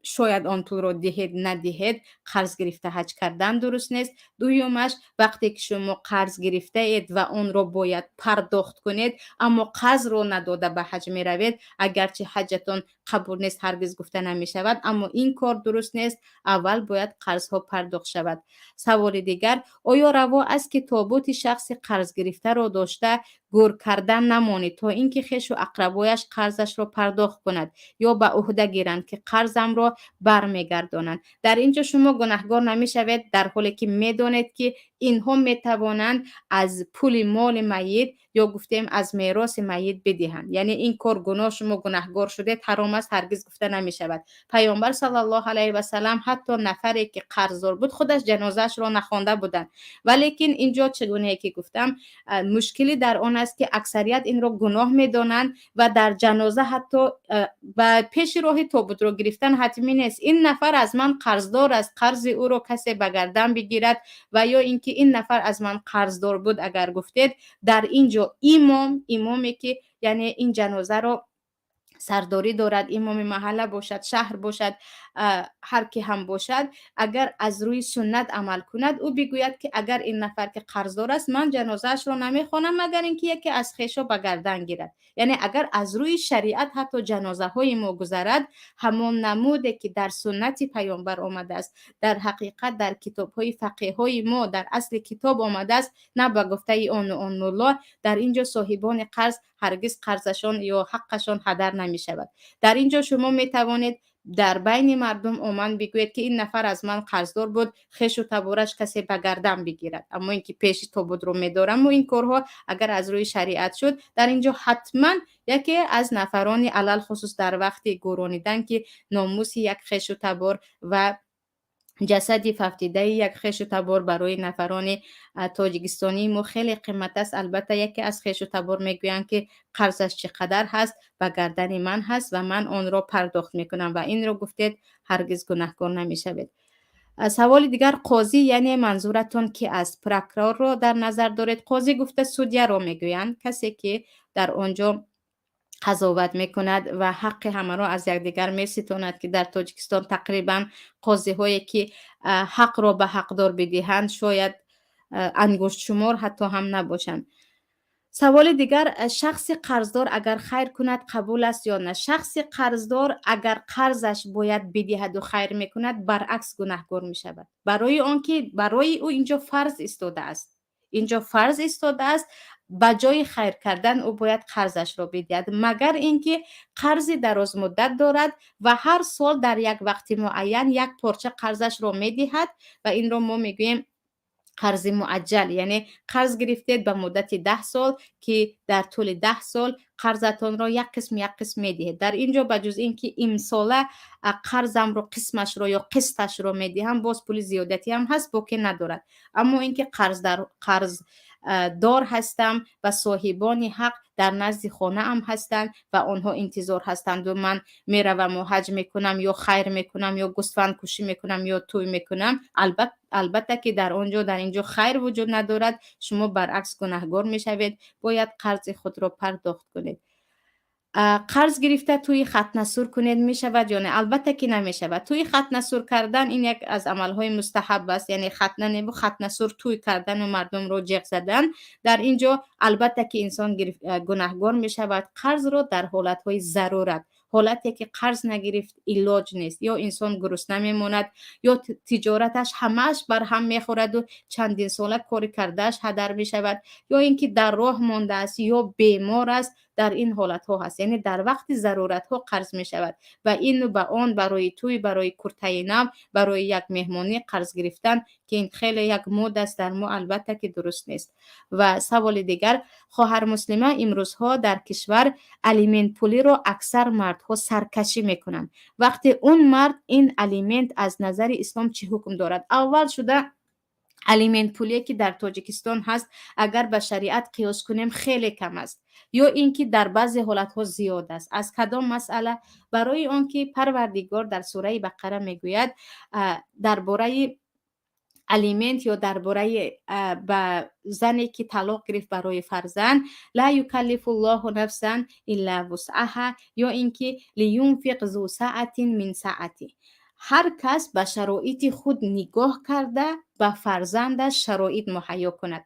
شاید آن پول را دهید ندهید، قرض گرفته حج کردن درست نیست. دویمش وقتی که شما قرض گرفته اید و آن را باید پرداخت کنید اما قرض را نداده به حج می روید، اگرچه حجتون قبول نیست هرگز گفته نمی شود، اما این کار درست نیست. اول باید قرض ها پرداخت شود. سوال دیگر، آیا روا است که تابوت شخص قرض گرفته را داشته گور کردن نمانید تا اینکه خویش و اقربایش قرضش را پرداخت کند یا به عهده گیرند که قرضم را برمیگردانند؟ در اینجا شما گناهکار نمیشوید، در حالی که میدانید که اینها میتوانند از پول مال میت یا گفتیم از میراث میت بدهند. یعنی این کار گناه، شما گناهکار شده، حرام است، هرگز گفته نمیشود. پیامبر صلی الله علیه و سلم حتی نفری که قرضدار بود خودش جنازهش را نخوانده بودند. ولیکن اینجا چگونه که گفتم مشکلی در آن است که اکثریت این را گناه میدانند و در جنازه حتی و پیش راه تابوت را گرفتن حتمی نیست. این نفر از من قرضدار است، قرض او را کسی به گردن بگیرد، و یا اینکه این نفر از من قرضدار بود اگر گفتید، در اینجا امامی که یعنی این جنازه را سرداری دارد، امام محله باشد، شهر باشد، هر کی هم باشد، اگر از روی سنت عمل کند او بگوید که اگر این نفر که قرضدار است من جنازهش رو نمیخوانم مگر اینکه یکی از خویشا به گردن گیرد. یعنی اگر از روی شریعت حتی جنازه های ما گذرد، همان نموده که در سنت پیامبر آمده است، در حقیقت در کتاب های فقیه های ما در اصل کتاب آمده است، نه به گفته آن و آن الله، در اینجا صاحبان قرض هرگز قرضشان یا حقشان هدر نمی شود. در اینجا شما می توانید در بین مردم عموما بگوید که این نفر از من قرضدار بود، خویش و تبارش کسی به گردن بگیرد. اما اینکه پیش تابوت رو میدارم و این کارها اگر از روی شریعت شد، در اینجا حتما یکی از نفران علل خصوص در وقت گورانیدن که ناموس یک خویش و تبار و جسدی ففتیده یک خویش و تبار برای نفران تاجیکستانی ما خیلی قیمت است. البته یکی از خویش و تبار میگویند که قرضش چقدر هست و گردن من هست و من آن را پرداخت میکنم و این را گفتید هرگز گناهکار نمیشوید. سوال دیگر، قاضی یعنی منظورتون که از پروکرور را در نظر دارید؟ قاضی گفته سودیه را میگویند، کسی که در آنجا قضاوت میکند و حق همه را از یکدیگر میستاند، که در تاجیکستان تقریبا قاضی هایی که حق را به حقدار بدهند شاید انگشت شمار حتی هم نباشند. سوال دیگر، شخص قرضدار اگر خیر کند قبول است یا نه؟ شخص قرضدار اگر قرضش باید بدهد و خیر میکند برعکس گناهکار میشود، برای آنکه برای او اینجا فرض ایستاده است. اینجا فرض ایستاده است بجای خیر کردن او باید قرضش را بدهد، مگر اینکه قرض دراز مدت دارد و هر سال در یک وقت معین یک پارچه قرضش را میدهد و این را ما میگوییم قرض معجل. یعنی قرض گرفتید به مدت 10 سال که در طول 10 سال قرضتان را یک قسم میدهید. در اینجا بجز اینکه امساله قرضم رو قسمش رو یا قسطش رو میدهم باز پول زیادتی هم هست باقی ندارد. اما اینکه قرض دار هستم و صاحبان حق در نزد خانه هم هستند و آنها انتظار هستند و من میروم و حج میکنم یا خیر میکنم یا گوسفند کشی میکنم یا توی میکنم، البته که در اینجا خیر وجود ندارد، شما برعکس گناهکار میشوید، باید قرض خود را پرداخت کنید. قرض گرفته توی ختنه سور کنید می شود یا نه؟ البته که نمی شود. توی ختنه سور کردن این یک از عملهای مستحب است، یعنی ختنه سور توی کردن و مردم رو جیغ زدن. در اینجا البته که انسان گناهکار می شود قرض رو در حالتهای ضرورت، حالتی که قرض نگرفت علاج نیست، یا انسان گرسنه میماند یا تجارتش همش بر هم میخورد و چندین ساله کاری کردهش هدر می شود، یا اینکه در راه مانده است یا بیمار است، در این حالت ها هست، یعنی در وقت ضرورت ها قرض می شود و این به آن برای توی، برای کرته نو، برای یک مهمانی قرض گرفتن که این خیلی یک مود است در ما، البته که درست نیست. و سوال دیگر، خواهر مسلمه امروزها در کشور الیمنت پولی رو اکثر مردها سرکشی میکنن. وقتی اون مرد این الیمنت از نظر اسلام چه حکم دارد؟ اول شده الیمنت پولی که در تاجیکستان هست اگر به شریعت قیاس کنیم خیلی کم است، یا اینکه در بعضی حالت ها زیاد است. از کدام مسئله؟ برای آنکه پروردگار در سوره بقره میگوید درباره الیمنت یا درباره به زنی که طلاق گرفت برای فرزند، لا یکلف الله نفسا الا وسعها، یا اینکه لینفق ذو سعة من سعته. هر کس به شرایط خود نگاه کرده به فرزندش شرایط مهیا کند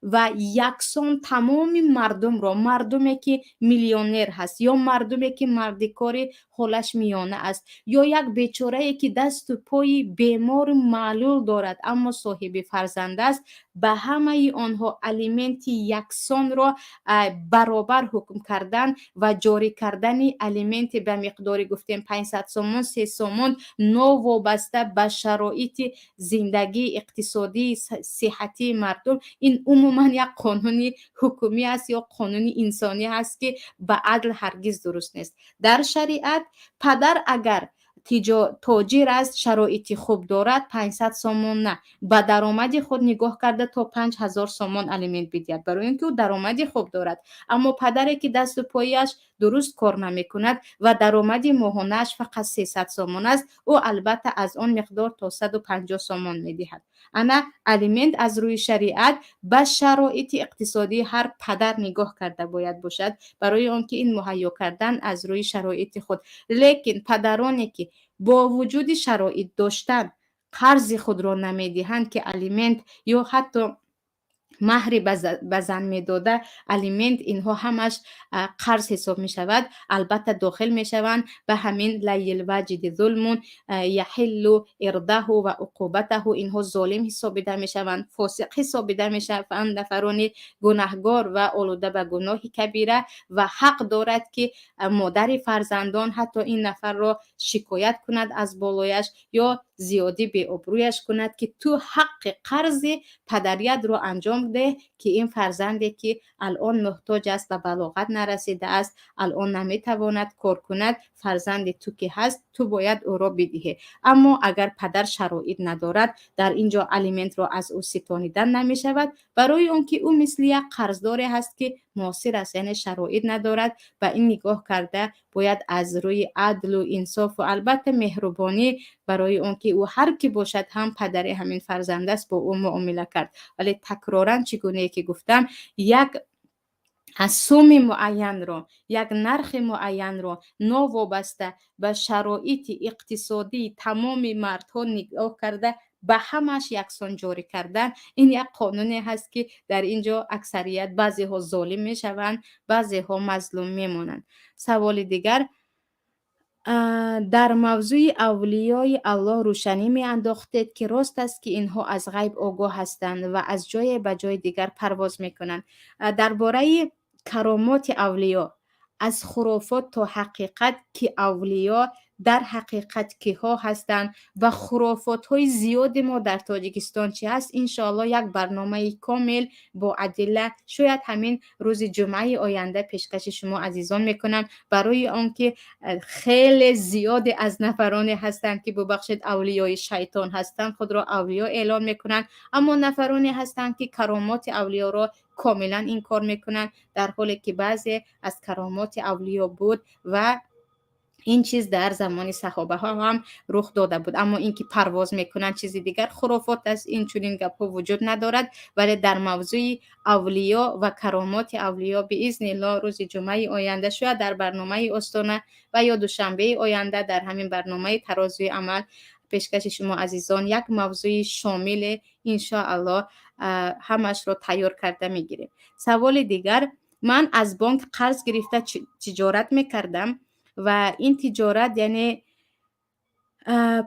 و یکسان تمام مردم را، مردمی که میلیونر هست یا مردمی که مرد کاری حالش میانه است یا یک بیچاره که دست و پای بیمار معلول دارد اما صاحب فرزند است، به همه آنها الیمنت یکسان را برابر حکم کردن و جاری کردن الیمنت به مقداری گفتیم 500 سومون 3 سومون نو وابسته به شرایط زندگی اقتصادی صحتی مردم. این عموما یک قانونی حکومی است یا قانونی انسانی است که به عدل هرگز درست نیست. در شریعت پدر اگر تاجر است، شرایط خوب دارد، 500 سومون نه، با درآمد خود نگاه کرده تا 5000 سومون الیمنت بدهد، برای اینکه او درآمد خوب دارد. اما پدری که دست و پایش درست کار نمی کند و درآمد ماهانه‌اش فقط 300 سومون است، او البته از آن مقدار تا 150 سومون میدهد. انا الیمنت از روی شریعت به شرایط اقتصادی هر پدر نگاه کرده باید باشد، برای آنکه این مهیا کردن از روی شرایط خود. لیکن پدرانی که با وجود شرایط داشتن قرض خود را نمیدهند که الیمنت یا حتی مهری به زن میداده، الیمنت، اینها همش قرض حساب می شود. البته داخل می شوند به همین لیل وجد ظلمون یحل ارده و عقوبته، اینها ظالم حسابیده می شوند، فاسق حسابیده می شوند، نفران گناهگار و آلوده به گناه کبیره و حق دارد که مادر فرزندان حتی این نفر را شکایت کند از بالایش یا زیادی به ابرویش کند که تو حق قرض پدریت رو انجام ده که این فرزندی که الان محتاج است و بلاغت نرسیده است، الان نمیتواند کار کند، فرزند تو که هست، تو باید او را بدهی. اما اگر پدر شرایط ندارد، در اینجا الیمنت را از او ستانیدن نمی شود، برای اون که او مثل یک قرضدار هست که معاصر است، یعنی شرایط ندارد. و این نگاه کرده باید از روی عدل و انصاف و البته مهربانی برای اون که او هر کی باشد هم پدر همین فرزند است با او معامله کرد. ولی تکرارا چگونه که گفتم، یک سوم معین رو، یک نرخ معین رو نوابسته به شرایط اقتصادی تمام مردها نگاه کرده به همش یکسان جاری کردن، این یک قانونی هست که در اینجا اکثریت بعضی ها ظالم می شوند، بعضی ها مظلوم می مونند. سوال دیگر، در موضوع اولیای الله روشنی می انداختید که راست است که اینها از غیب آگاه هستند و از جای به جای دیگر پرواز می کنند. درباره کرامات اولیا، از خرافات تا حقیقت که اولیا در حقیقت که ها هستند و خرافات های زیاد ما در تاجیکستان چی هست، انشاءالله یک برنامه کامل با ادله شاید همین روز جمعه آینده پیشکش شما عزیزان میکنم، برای آنکه خیلی زیاد از نفرانی هستند که ببخشید اولیای شیطان هستند، خود را اولیا اعلام میکنند، اما نفرانی هستند که کرامات اولیا را کاملا این کار میکنن، در حالی که بعضی از کرامات اولیا بود و این چیز در زمان صحابه ها هم رخ داده بود. اما اینکه پرواز میکنن چیز دیگر، خرافات است، این چنین گپ وجود ندارد. ولی در موضوع اولیا و کرامات اولیا به اذن الله روز جمعه آینده، شاید در برنامه استانه و یا دوشنبه آینده در همین برنامه ترازوی عمل پیشکش شما عزیزان یک موضوع شامل انشاءالله همش رو تیار کرده میگیریم. سوال دیگر، من از بانک قرض گرفته تجارت میکردم و این تجارت یعنی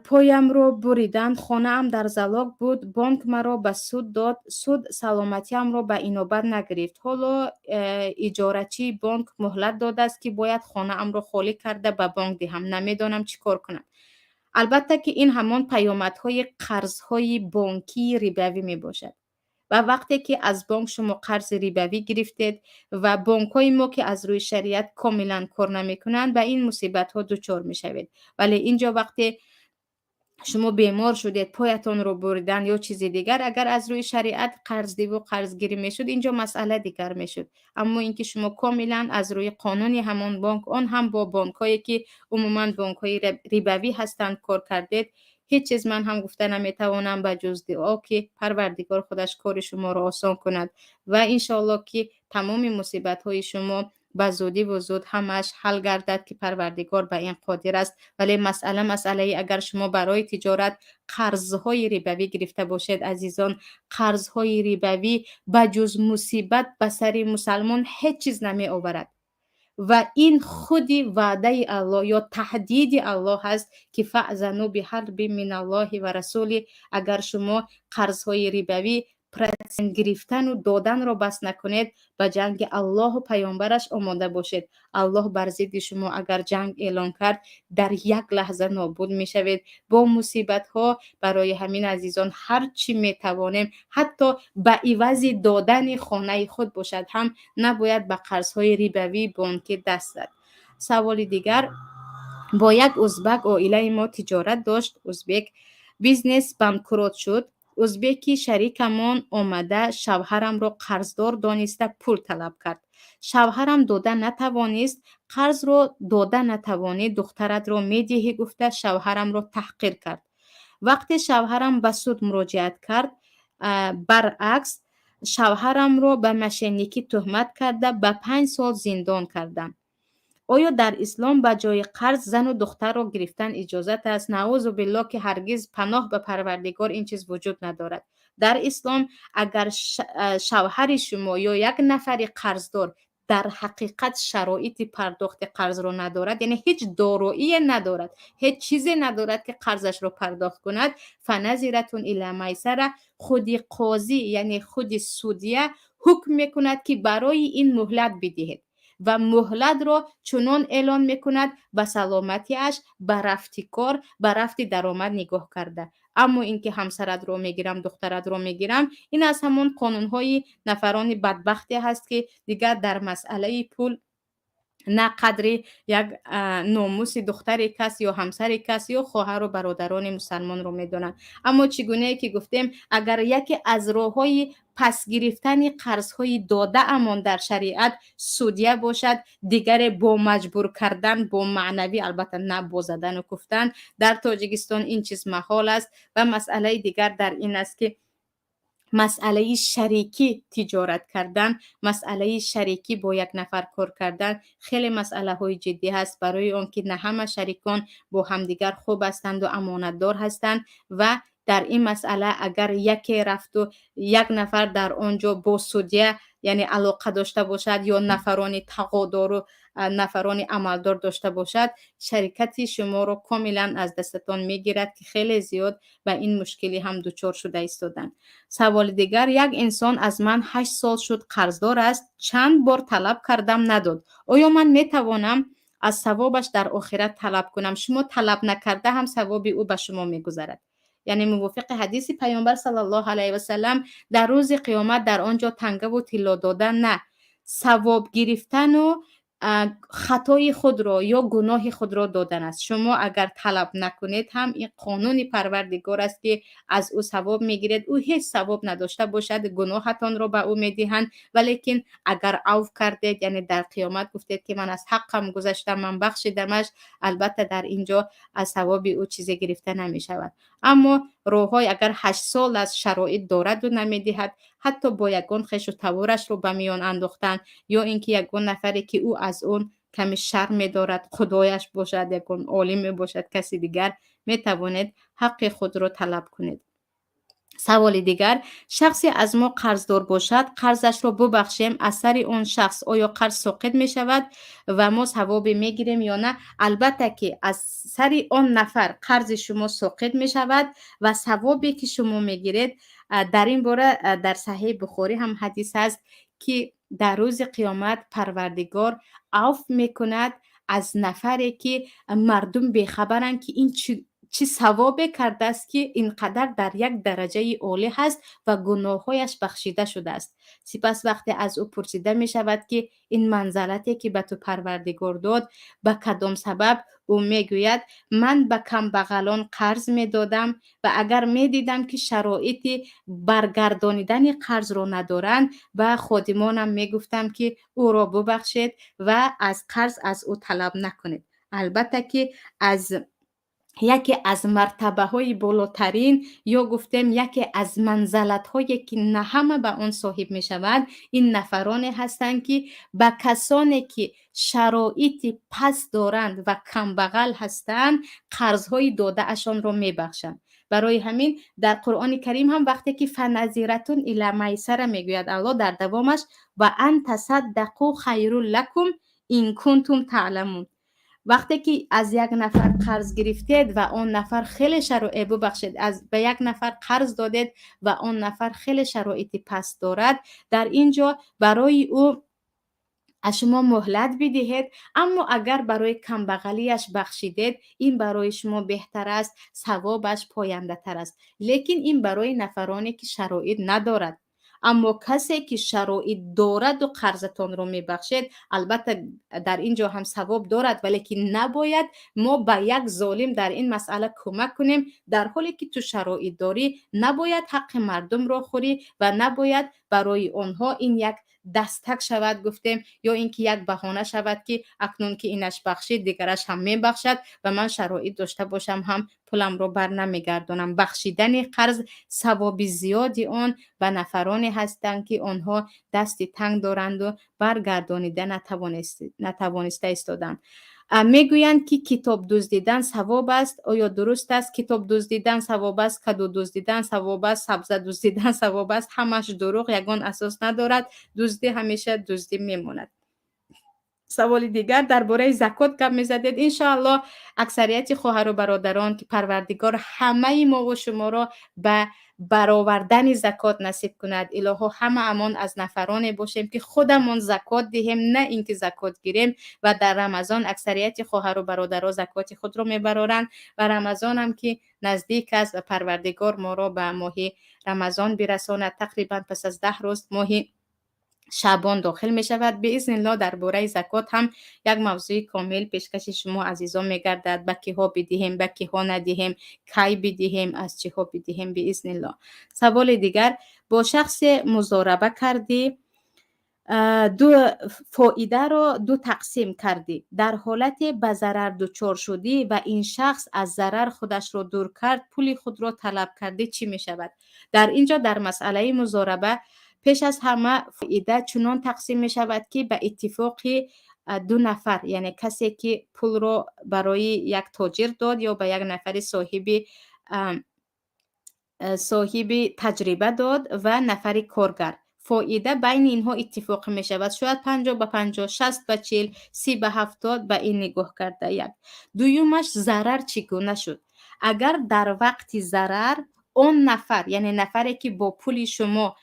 پایم را بریدند، خانه‌ام در زلاق بود، بانک مرا به سود داد، سود سلامتیم را به اینابت نگرفت. حالا اجارچی بانک مهلت داده است که باید خانه‌ام را خالی کرده به بانک دهم. نمیدانم چی کار کنم. البته که این همان پیامدهای قرضهای بانکی ریبوی می باشد. و وقتی که از بانک شما قرض ریبوی گرفتید و بانک های ما که از روی شریعت کاملا کار نمی کنند، به این مصیبت ها دچار می شوید. ولی اینجا وقتی شما بیمار شدید، پایتان رو بریدن یا چیزی دیگر، اگر از روی شریعت قرضدی و قرضگیری میشد، اینجا مسئله دیگر میشد. اما اینکه شما کاملا از روی قانونی همان بانک، آن هم با بانک هایی که عموما بانک های ریبوی هستند کار کردید، هیچ چیز من هم گفته نمیتوانم به جز دعا که پروردگار خودش کار شما را آسان کند و انشالله که تمام مصیبت های شما به زودی و زود همش حل گردد که پروردگار به این قادر است. ولی مسئله اگر شما برای تجارت قرضهای ریبوی گرفته باشید عزیزان، قرضهای ریبوی به جز مصیبت به سر مسلمان هیچ چیز نمی آورد و این خودی وعده الله یا تهدید الله هست که فاذنوا بحرب من الله و رسول. اگر شما قرضهای ریبوی پرسنت گرفتن و دادن را بس نکنید، به جنگ الله و پیامبرش آماده باشید. الله بر ضد شما اگر جنگ اعلان کرد در یک لحظه نابود می شوید با مصیبت ها. برای همین عزیزان هر چی می توانیم، حتی به عوض دادن خانه خود باشد، هم نباید به قرضهای ریبوی بانکی دست زد. سوال دیگر، با یک ازبک عائله ما تجارت داشت. ازبک بیزنس بانکروت شد. ازبکی شریکمان آمده شوهرم را قرضدار دانسته پول طلب کرد. شوهرم داده نتوانست، قرض را داده نتوانی، دخترت را میدهی گفته شوهرم را تحقیر کرد. وقتی شوهرم به سود مراجعت کرد، برعکس شوهرم را به مشینیکی تهمت کرده به 5 سال زندان کردند. آیا در اسلام به جای قرض زن و دختر را گرفتن اجازت است؟ نعوذ بالله که هرگز، پناه به پروردگار، این چیز وجود ندارد. در اسلام اگر شوهر شما یا یک نفر قرضدار در حقیقت شرایط پرداخت قرض را ندارد، یعنی هیچ دارایی ندارد، هیچ چیزی ندارد که قرضش را پرداخت کند، فنظرة الی میسره، خودی قاضی یعنی خودی سودیه حکم میکند که برای این مهلت بدهید و مهلت را چنان اعلان میکند به سلامتیش، به رفت کار، به رفت درآمد نگاه کرده. اما اینکه همسرت رو میگیرم، دخترت رو میگیرم، این از همون قانونهای نفران بدبختی هست که دیگر در مسئله پول نه قدری یک ناموس دختر کس یا همسر کس یا خواهر و برادران مسلمان رو میدونن. اما چگونه که گفتیم، اگر یکی از راههای پس گرفتن قرضهای داده امان در شریعت سودیه باشد، دیگر با مجبور کردن، با معنوی، البته نه با زدن و کفتن، در تاجیکستان این چیز محال است. و مسئله دیگر در این است که مسئله شریکی تجارت کردن، مسئله شریکی با یک نفر کار کردن خیلی مسئله های جدی هست، برای آن که نه همه شریکان با همدیگر خوب هستند و امانتدار هستند و در این مسئله اگر یکی رفت و یک نفر در آنجا با سودیه یعنی علاقه داشته باشد یا نفران تقادر و نفران عملدار داشته باشد، شرکتی شما رو کاملا از دستتان میگیرد که خیلی زیاد به این مشکلی هم دچار شده ایستادن. سوال دیگر، یک انسان از من 8 سال شد قرضدار است، چند بار طلب کردم نداد، آیا من میتوانم از ثوابش در آخرت طلب کنم؟ شما طلب نکرده هم ثواب او به شما میگذرد. یعنی موافق حدیث پیامبر صلی الله علیه و سلم در روز قیامت در آنجا تنگه و طلا دادن نه، ثواب گرفتن و خطای خود را یا گناه خود را دادن است. شما اگر طلب نکنید هم این قانون پروردگار است که از او ثواب میگیرید. او هیچ ثواب نداشته باشد گناهتان را به او میدهند، ولیکن اگر عفو کردید یعنی در قیامت گفتید که من از حقم گذشتم، من بخشیدمش، البته در اینجا از ثواب او چیزی گرفته نمی شود. اما راههای اگر 8 سال از شرایط دارد و نمیدهد، حتی با یگان خش و تورش رو به میان انداختن، یا اینکه یگان نفری که او از اون کمی شرم دارد، خدایش باشد، یگان عالم باشد، کسی دیگر، میتوانید حق خود رو طلب کنید. سوال دیگر، شخصی از ما قرضدار باشد، قرضش را ببخشیم، اثر اون شخص آیا قرض ساقط می شود و ما ثوابی می گیریم یا نه؟ البته که از سر آن نفر قرض شما ساقط می شود و ثوابی که شما می گیرید. در این باره در صحیح بخاری هم حدیث است که در روز قیامت پروردگار عفو می کند از نفری که مردم بیخبرند که این چی ثوابی کرده است که اینقدر در یک درجه عالی هست و گناههایش بخشیده شده است. سپس وقتی از او پرسیده می شود که این منزلتی که به تو پروردگار داد به کدام سبب، او می گوید من به کم بغلان قرض می دادم و اگر می دیدم که شرایط برگردانیدن قرض را ندارند و خادمانم می گفتم که او را ببخشید و از قرض از او طلب نکنید. البته که از یکی از مرتبه های بالاترین یا گفتیم یکی از منزلت هایی که نه همه به آن صاحب می شوند، این نفرانی هستند که به کسانی که شرایط پس دارند و کم بغل هستند قرض های داده اشان را می بخشند. برای همین در قرآن کریم هم وقتی که فنظیرتون الی میسره می گوید الله در دوامش و ان تصدقوا خیر لکم این کنتم تعلمون. وقتی که از یک نفر قرض گرفتید و آن نفر خیلی شرایط ببخشید به یک نفر قرض دادید و آن نفر خیلی شرایط پست دارد، در اینجا برای او از شما مهلت بدهید، اما اگر برای کم بغلیش بخشیدید این برای شما بهتر است، ثوابش پاینده تر است. لیکن این برای نفرانی که شرایط ندارد. اما کسی که شرایط دارد و قرضتان رو میبخشید، البته در اینجا هم ثواب دارد، ولی که نباید ما به یک ظالم در این مسئله کمک کنیم. در حالی که تو شرایط داری نباید حق مردم را خوری و نباید برای آنها این یک دستک شود گفتیم یا اینکه یک بهانه شود که اکنون که اینش بخشید دیگرش هم میبخشد و من شرایط داشته باشم هم پولم رو بر نمیگردونم. بخشیدن قرض ثواب زیادی آن به نفرانی هستند که آنها دستی تنگ دارند و برگردانیده نتوانسته ایستادند. میگویند که کتاب دزدیدن ثواب است. آیا درست است کتاب دزدیدن ثواب است؟ کدو دزدیدن ثواب است؟ سبزه دزدیدن ثواب است؟ همش دروغ، یگان اساس ندارد. دزدی همیشه دزدی میماند. سوال دیگر درباره زکات گپ میزدید. انشاءالله اکثریت خواهر و برادران که پروردگار همه ما و شما را به برآوردن زکات نصیب کند. الهی همه امان از نفرانی باشیم که خودمون زکات دهیم، نه اینکه زکات گیریم. و در رمضان اکثریت خواهر و برادران زکات خود را میبرند و رمضان هم که نزدیک است و پروردگار ما را به ماه رمضان برساند. تقریبا پس از 10 روز ماه شعبان داخل می شود. به اذن الله درباره زکات هم یک موضوع کامل پیشکش شما عزیزان می گردد. به کی ها بدهیم، به کی ها ندهیم، کی بدهیم، از چه ها بدهیم به اذن الله. سوال دیگر، با شخص مضاربه کردی، دو فایده رو دو تقسیم کردی، در حالت به ضرر دچار شدی و این شخص از ضرر خودش رو دور کرد، پول خود رو طلب کردی، چی می شود؟ در اینجا در مسئله مضاربه پیش از همه فایده چنان تقسیم می شود که به اتفاق دو نفر، یعنی کسی که پول رو برای یک تاجر داد یا به یک نفر صاحب تجربه داد و نفر کارگر، فایده بین اینها اتفاق می شود. شاید 50 به 50، 60 به 40، 30 به 70 به این نگاه کرده. یک دویمش ضرر چگونه شد؟ اگر در وقت ضرر اون نفر، یعنی نفری که با پول شما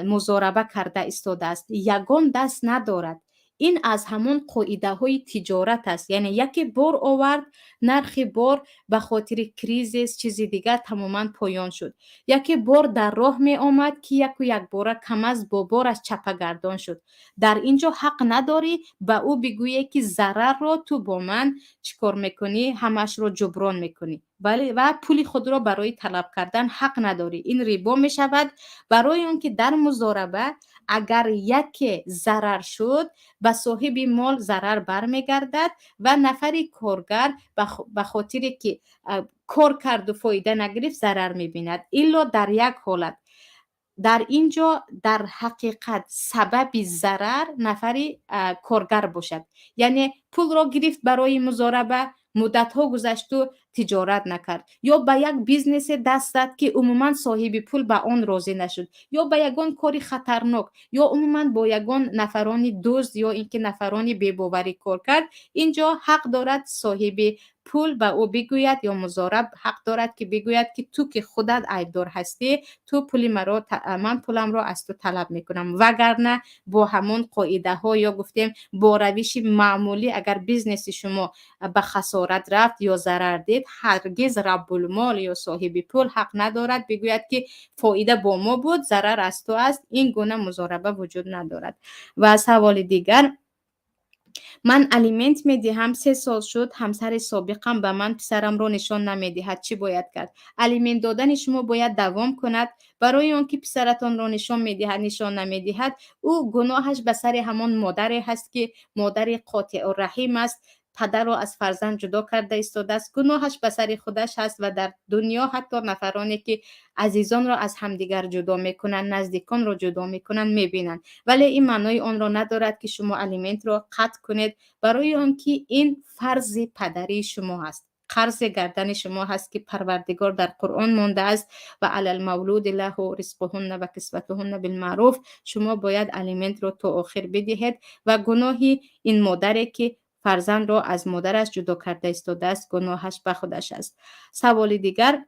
مضاربه کرده ایستاده است، یگان دست ندارد، این از همون قاعده های تجارت است. یعنی یکی بار آورد، نرخ بار به خاطر کریزیس چیزی دیگر تماما پایان شد. یکی بار در راه می آمد که یک بار کم از با بارش چپه گردان شد. در اینجا حق نداری به او بگویی که ضرر را تو با من چیکار میکنی، همش رو جبران میکنی، ولی و پول خود را برای طلب کردن حق نداری. این ربا می شود. برای اون که در مضاربه اگر یک ضرر شد به صاحب مال ضرر برمیگردد و نفری کارگر به خاطر که کار کرد و فایده نگرفت ضرر میبیند. الا در یک حالت، در اینجا در حقیقت سبب ضرر نفری کارگر باشد، یعنی پول را گرفت برای مضاربه، مدت ها گذشت و تجارت نکرد، یا به یک بیزنس دست داد که عموما صاحب پول به آن راضی نشد، یا به یگان کاری خطرناک، یا عموما با یگان نفرانی دزد یا اینکه نفرانی بی‌باوری کار کرد، اینجا حق دارد صاحب پول به او بگوید یا مضارب حق دارد که بگوید که تو که خودت عیبدار هستی، تو پول مرا من پولم را از تو طلب میکنم، وگرنه با همون قاعده ها یا گفتیم با روش معمولی اگر بیزنس شما به خسارت رفت یا ضرر دید، هرگز رب المال یا صاحب پول حق ندارد بگوید که فایده با ما بود ضرر از تو است. این گونه مضاربه وجود ندارد. و سوال دیگر، من الیمنت میدهم 3 سال شد همسر سابقم به من پسرم را نشان نمیدهد، چی باید کرد؟ الیمنت دادن شما باید دوام کند. برای آن که پسرتان را نشان میدهد نشان نمیدهد، او گناهش به سر همان مادری هست که مادر قاطع الرحم است، پدر را از فرزند جدا کرده ایستاده است. گناهش به سر خودش هست و در دنیا حتی نفرانی که عزیزان را از همدیگر جدا میکنن، نزدیکان را جدا میکنن میبینن، ولی این معنای آن را ندارد که شما الیمنت را قطع کنید، برای آن که این فرض پدری شما هست، قرض گردن شما هست که پروردگار در قرآن مانده است و علی المولود له رزقهن و کسوتهن بالمعروف. شما باید الیمنت را تا آخر بدهید و گناهی این مادری که فرزند را از مادرش جدا کرده ایستاده است گناهش به خودش است. سوال دیگر،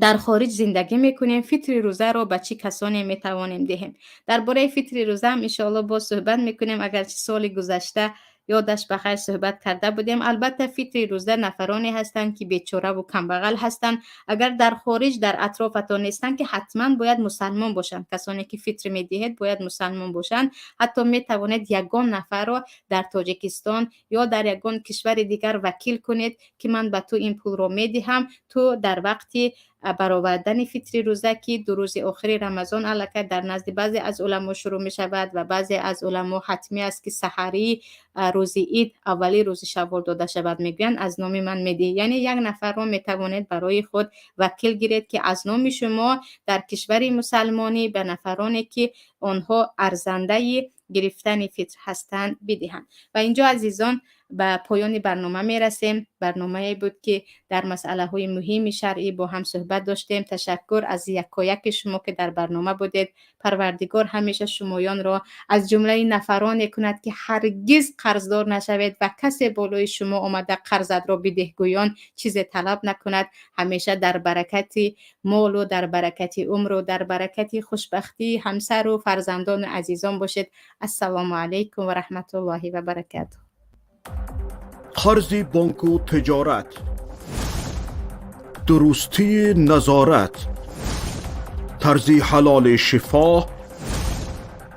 در خارج زندگی میکنیم، فطر روزه را به چه کسانی میتوانیم دهیم؟ درباره فطر روزه هم ان شاء الله با صحبت میکنیم، اگرچه سال گذشته یادش بخیر صحبت کرده بودیم. البته فطر روزه نفرانی هستند که بیچاره و کمبغل هستند، اگر در خارج در اطرافتان نیستند که حتما باید مسلمان باشند. کسانی که فطر میدهید باید مسلمان باشند. حتی میتوانید یگان نفر را در تاجیکستان یا در یگان کشور دیگر وکیل کنید که من به تو این پول را میدهم، تو در وقتی برآوردن فطر روزه که 2 روز آخر رمضان الکه در نزد بعضی از علما شروع می شود و بعضی از علما حتمی است که سحری روز عید اولی روز شوال داده شود، میگن از نام من میدی. یعنی یک نفر را میتوانید برای خود وکیل گیرید که از نام شما در کشور مسلمانی به نفرانی که آنها ارزنده گرفتن فطر هستند بدهند. و اینجا عزیزان به پایان برنامه میرسیم. برنامه بود که در مسئله های مهم شرعی با هم صحبت داشتیم. تشکر از یکایک شما که در برنامه بودید. پروردگار همیشه شمایان را از جمله نفرانی کند که هرگز قرضدار نشوید و کسی بالای شما آمده قرضت را بدهگویان چیزی طلب نکند. همیشه در برکت مال و در برکت عمر و در برکت خوشبختی همسر و فرزندان عزیزان باشید. السلام علیکم و رحمت الله و برکاته. قرض بانک و تجارت، درستی نظارت، طرز حلال شفا،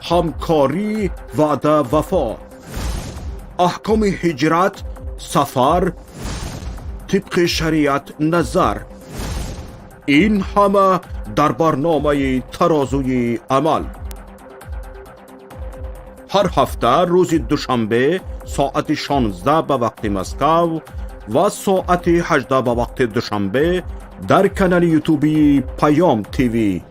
همکاری وعده وفا، احکام هجرت، سفر، طبق شریعت نظر، این همه در برنامه ترازوی عمل. هر هفته روز دوشنبه ساعت 16 به وقت مسکو و ساعت 18 به وقت دوشنبه در کانال یوتیوبی پیام تیوی